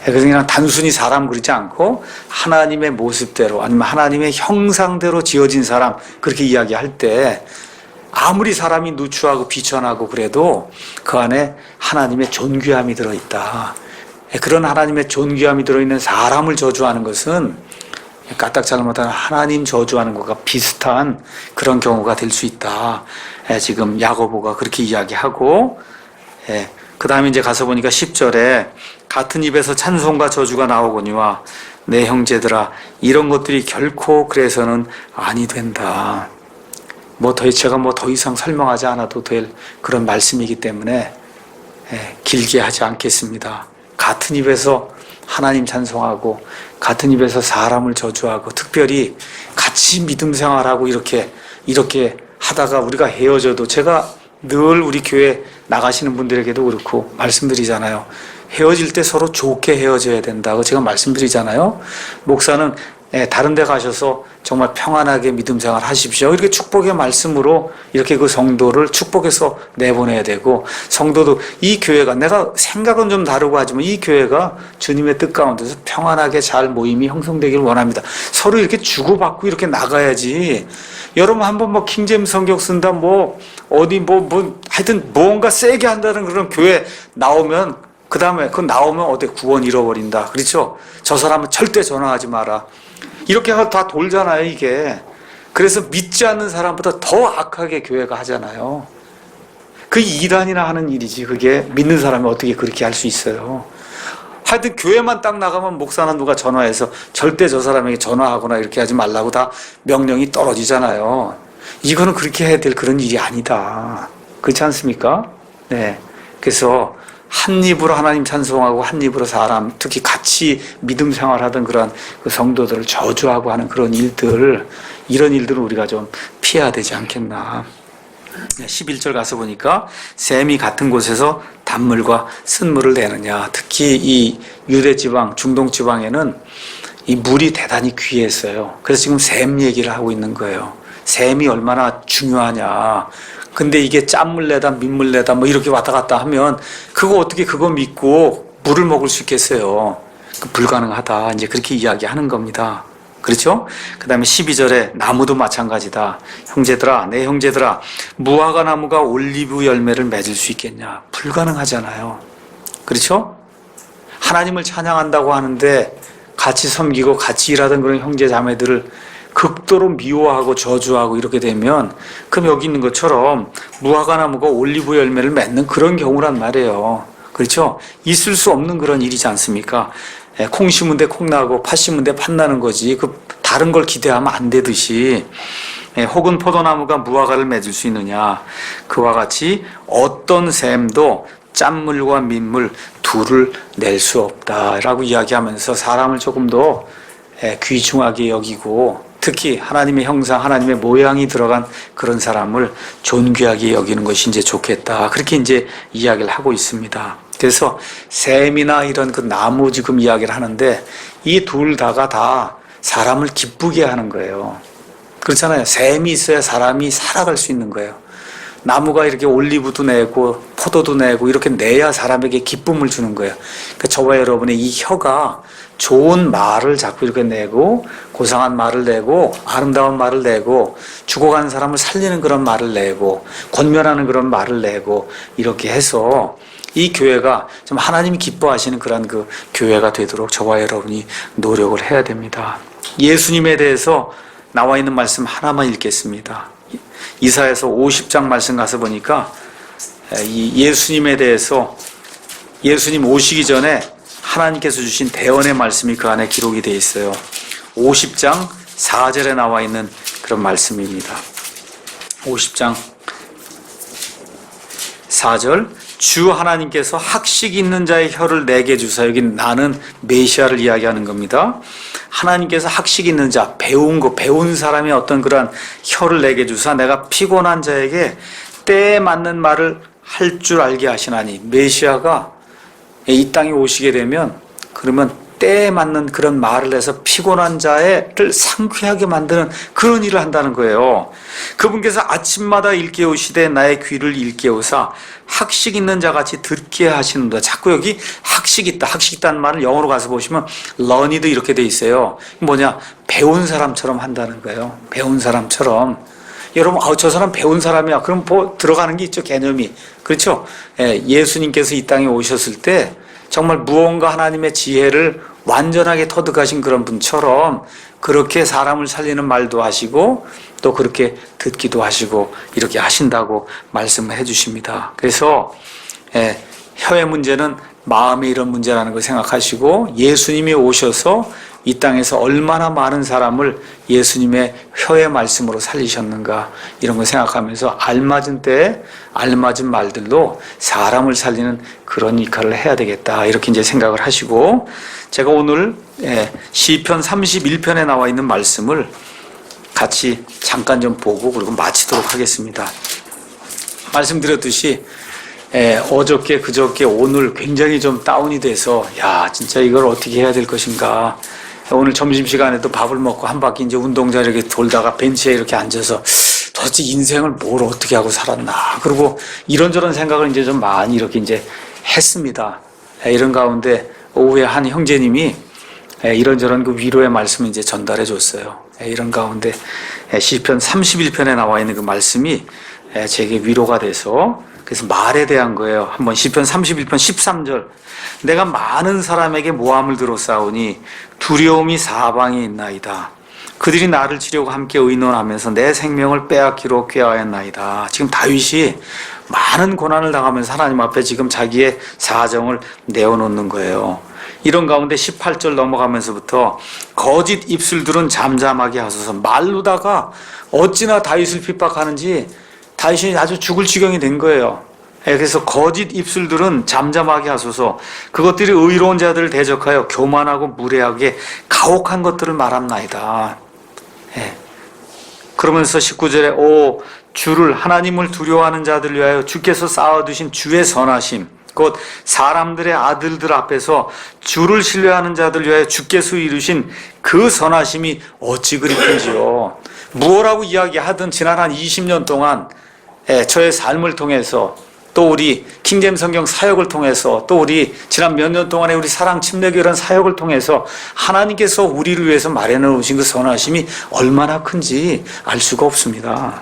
그래서 그냥 단순히 사람 그러지 않고 하나님의 모습대로 아니면 하나님의 형상대로 지어진 사람 그렇게 이야기할 때 아무리 사람이 누추하고 비천하고 그래도 그 안에 하나님의 존귀함이 들어있다. 그런 하나님의 존귀함이 들어있는 사람을 저주하는 것은 까딱 잘못하면 하나님 저주하는 것과 비슷한 그런 경우가 될 수 있다. 지금 야고보가 그렇게 이야기하고 그 다음에 이제 가서 보니까 10절에 같은 입에서 찬송과 저주가 나오거니와 내 형제들아 이런 것들이 결코 그래서는 아니 된다. 제가 더 이상 설명하지 않아도 될 그런 말씀이기 때문에 길게 하지 않겠습니다. 같은 입에서 하나님 찬송하고 같은 입에서 사람을 저주하고 특별히 같이 믿음 생활하고 이렇게 하다가 우리가 헤어져도 제가 늘 우리 교회 나가시는 분들에게도 그렇고 말씀드리잖아요. 헤어질 때 서로 좋게 헤어져야 된다고 제가 말씀드리잖아요. 목사는 다른 데 가셔서 정말 평안하게 믿음 생활 하십시오. 이렇게 축복의 말씀으로 이렇게 그 성도를 축복해서 내보내야 되고 성도도 이 교회가 내가 생각은 좀 다르고 하지만 이 교회가 주님의 뜻 가운데서 평안하게 잘 모임이 형성되기를 원합니다. 서로 이렇게 주고받고 이렇게 나가야지. 여러분 한번 킹제임스 성경 쓴다 하여튼 뭔가 세게 한다는 그런 교회 나오면 그 다음에 나오면 어때 구원 잃어버린다. 그렇죠? 저 사람은 절대 전화하지 마라. 이렇게 다 돌잖아요, 이게. 그래서 믿지 않는 사람보다 더 악하게 교회가 하잖아요. 그 이란이나 하는 일이지. 그게 믿는 사람이 어떻게 그렇게 할 수 있어요. 하여튼 교회만 딱 나가면 목사나 누가 전화해서 절대 저 사람에게 전화하거나 이렇게 하지 말라고 다 명령이 떨어지잖아요. 이거는 그렇게 해야 될 그런 일이 아니다. 그렇지 않습니까? 네. 그래서 한 입으로 하나님 찬송하고 한 입으로 사람, 특히 같이 믿음 생활하던 그런 그 성도들을 저주하고 하는 그런 일들, 이런 일들은 우리가 좀 피해야 되지 않겠나. 11절 가서 보니까 샘이 같은 곳에서 단물과 쓴물을 내느냐. 특히 이 유대 지방, 중동 지방에는 이 물이 대단히 귀했어요. 그래서 지금 샘 얘기를 하고 있는 거예요. 샘이 얼마나 중요하냐. 근데 이게 짠물 내다 민물 내다 뭐 이렇게 왔다 갔다 하면 그거 어떻게 그거 믿고 물을 먹을 수 있겠어요. 불가능하다. 이제 그렇게 이야기하는 겁니다. 그렇죠? 그 다음에 12절에 나무도 마찬가지다. 형제들아, 내 형제들아, 무화과 나무가 올리브 열매를 맺을 수 있겠냐? 불가능하잖아요. 그렇죠? 하나님을 찬양한다고 하는데 같이 섬기고 같이 일하던 그런 형제 자매들을 극도로 미워하고 저주하고 이렇게 되면 그럼 여기 있는 것처럼 무화과 나무가 올리브 열매를 맺는 그런 경우란 말이에요. 그렇죠? 있을 수 없는 그런 일이지 않습니까? 콩 심은 데 콩 나고 팥 심은 데 팥 나는 거지. 그 다른 걸 기대하면 안 되듯이 혹은 포도나무가 무화과를 맺을 수 있느냐. 그와 같이 어떤 샘도 짠물과 민물 둘을 낼 수 없다라고 이야기하면서 사람을 조금 더 귀중하게 여기고 특히 하나님의 형상, 하나님의 모양이 들어간 그런 사람을 존귀하게 여기는 것이 이제 좋겠다. 그렇게 이제 이야기를 하고 있습니다. 그래서 샘이나 이런 그 나무 지금 이야기를 하는데 이 둘 다가 다 사람을 기쁘게 하는 거예요. 그렇잖아요. 샘이 있어야 사람이 살아갈 수 있는 거예요. 나무가 이렇게 올리브도 내고 포도도 내고 이렇게 내야 사람에게 기쁨을 주는 거예요. 그러니까 저와 여러분의 이 혀가 좋은 말을 자꾸 이렇게 내고 고상한 말을 내고 아름다운 말을 내고 죽어가는 사람을 살리는 그런 말을 내고 권면하는 그런 말을 내고 이렇게 해서 이 교회가 좀 하나님이 기뻐하시는 그런 그 교회가 되도록 저와 여러분이 노력을 해야 됩니다. 예수님에 대해서 나와 있는 말씀 하나만 읽겠습니다. 이사야서 50장 말씀 가서 보니까 이 예수님에 대해서 예수님 오시기 전에 하나님께서 주신 대언의 말씀이 그 안에 기록이 되어 있어요. 50장 4절에 나와 있는 그런 말씀입니다. 50장 4절 주 하나님께서 학식 있는 자의 혀를 내게 주사. 여기 나는 메시아를 이야기하는 겁니다. 하나님께서 학식 있는 자, 배운 사람의 어떤 그런 혀를 내게 주사 내가 피곤한 자에게 때에 맞는 말을 할 줄 알게 하시나니. 메시아가 이 땅에 오시게 되면 그러면 때에 맞는 그런 말을 해서 피곤한 자를 상쾌하게 만드는 그런 일을 한다는 거예요. 그분께서 아침마다 일깨우시되 나의 귀를 일깨우사 학식 있는 자같이 듣게 하시는다. 자꾸 여기 학식 있다. 학식 있다는 말을 영어로 가서 보시면 learned 이렇게 돼 있어요. 뭐냐? 배운 사람처럼 한다는 거예요. 배운 사람처럼. 여러분, 저 사람 배운 사람이야. 그럼 들어가는 게 있죠, 개념이. 그렇죠? 예수님께서 이 땅에 오셨을 때 정말 무언가 하나님의 지혜를 완전하게 터득하신 그런 분처럼 그렇게 사람을 살리는 말도 하시고 또 그렇게 듣기도 하시고 이렇게 하신다고 말씀을 해주십니다. 그래서 혀의 문제는 마음의 이런 문제라는 걸 생각하시고 예수님이 오셔서 이 땅에서 얼마나 많은 사람을 예수님의 혀의 말씀으로 살리셨는가 이런 걸 생각하면서 알맞은 때에 알맞은 말들로 사람을 살리는 그런 역할을 해야 되겠다 이렇게 이제 생각을 하시고 제가 오늘 시편 31편에 나와 있는 말씀을 같이 잠깐 좀 보고 그리고 마치도록 하겠습니다. 말씀드렸듯이 어저께 그저께 오늘 굉장히 좀 다운이 돼서 야 진짜 이걸 어떻게 해야 될 것인가. 오늘 점심시간에도 밥을 먹고 한 바퀴 이제 운동장 이렇게 돌다가 벤치에 이렇게 앉아서 도대체 인생을 뭘 어떻게 하고 살았나. 그리고 이런저런 생각을 이제 좀 많이 이렇게 이제 했습니다. 이런 가운데 오후에 한 형제님이 이런저런 그 위로의 말씀을 이제 전달해 줬어요. 이런 가운데 시편 31편에 나와 있는 그 말씀이 제게 위로가 돼서 그래서 말에 대한 거예요. 한번 시편 31편 13절 내가 많은 사람에게 모함을 들었사오니 두려움이 사방에 있나이다. 그들이 나를 치려고 함께 의논하면서 내 생명을 빼앗기로 꾀하였나이다. 지금 다윗이 많은 고난을 당하면서 하나님 앞에 지금 자기의 사정을 내어놓는 거예요. 이런 가운데 18절 넘어가면서부터 거짓 입술들은 잠잠하게 하소서. 말로다가 어찌나 다윗을 핍박하는지 다윗이 아주 죽을 지경이 된 거예요. 그래서 거짓 입술들은 잠잠하게 하소서. 그것들이 의로운 자들을 대적하여 교만하고 무례하게 가혹한 것들을 말합나이다. 그러면서 19절에 오 주를 하나님을 두려워하는 자들 위하여 주께서 쌓아두신 주의 선하심 곧 사람들의 아들들 앞에서 주를 신뢰하는 자들 위하여 주께서 이루신 그 선하심이 어찌 그리 큰지요. 무엇라고 이야기하든 지난 한 20년 동안 저의 삶을 통해서 또 우리 킹제임스 성경 사역을 통해서 또 우리 지난 몇 년 동안의 우리 사랑 침례교회라는 사역을 통해서 하나님께서 우리를 위해서 마련해 놓으신 그 선하심이 얼마나 큰지 알 수가 없습니다.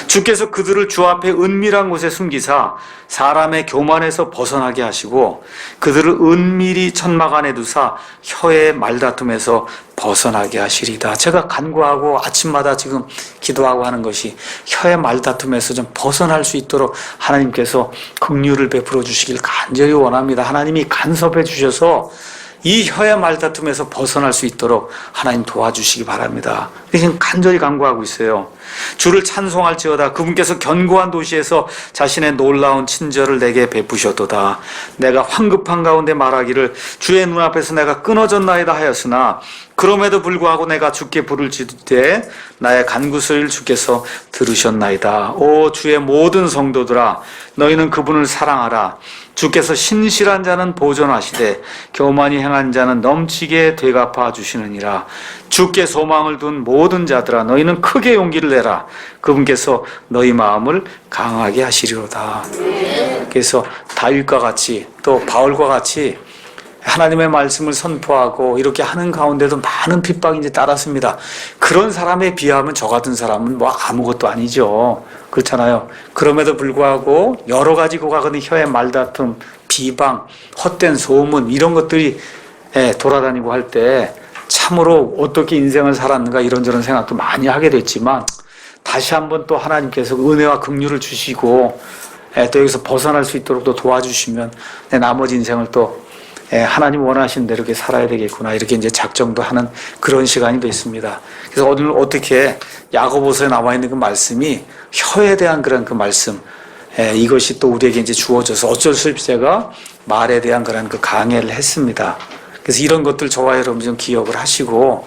주께서 그들을 주 앞에 은밀한 곳에 숨기사 사람의 교만에서 벗어나게 하시고 그들을 은밀히 천막 안에 두사 혀의 말다툼에서 벗어나게 하시리다. 제가 간구하고 아침마다 지금 기도하고 하는 것이 혀의 말다툼에서 좀 벗어날 수 있도록 하나님께서 긍휼을 베풀어 주시길 간절히 원합니다. 하나님이 간섭해 주셔서 이 혀의 말다툼에서 벗어날 수 있도록 하나님 도와주시기 바랍니다. 지금 간절히 간구하고 있어요. 주를 찬송할지어다. 그분께서 견고한 도시에서 자신의 놀라운 친절을 내게 베푸셨도다. 내가 황급한 가운데 말하기를 주의 눈앞에서 내가 끊어졌나이다 하였으나 그럼에도 불구하고 내가 주께 부를 지때 나의 간구소리를 주께서 들으셨나이다. 오 주의 모든 성도들아 너희는 그분을 사랑하라. 주께서 신실한 자는 보존하시되 교만히 행한 자는 넘치게 되갚아 주시느니라. 주께 소망을 둔 모든 자들아 너희는 크게 용기를 내라. 그분께서 너희 마음을 강하게 하시리로다. 그래서 다윗과 같이 또 바울과 같이 하나님의 말씀을 선포하고 이렇게 하는 가운데도 많은 핍박이 이제 따랐습니다. 그런 사람에 비하면 저 같은 사람은 뭐 아무것도 아니죠. 그렇잖아요. 그럼에도 불구하고 여러 가지 고가거든 혀의 말다툼, 비방, 헛된 소문 이런 것들이 돌아다니고 할 때 참으로 어떻게 인생을 살았는가 이런저런 생각도 많이 하게 됐지만 다시 한번 또 하나님께서 은혜와 긍휼을 주시고 또 여기서 벗어날 수 있도록 또 도와주시면 내 나머지 인생을 또 하나님 원하시는 대로 이렇게 살아야 되겠구나 이렇게 이제 작정도 하는 그런 시간이 됐습니다. 그래서 오늘 어떻게 야고보서에 나와 있는 그 말씀이 혀에 대한 그런 그 말씀 이것이 또 우리에게 이제 주어져서 어쩔 수 없이 제가 말에 대한 그런 그 강해를 했습니다. 그래서 이런 것들 저와 여러분 좀 기억을 하시고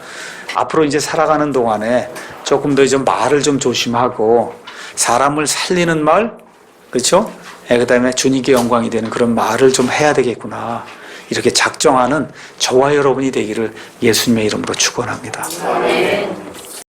앞으로 이제 살아가는 동안에 조금 더 좀 말을 좀 조심하고 사람을 살리는 말, 그렇죠? 그다음에 주님께 영광이 되는 그런 말을 좀 해야 되겠구나. 이렇게 작정하는 저와 여러분이 되기를 예수님의 이름으로 축원합니다.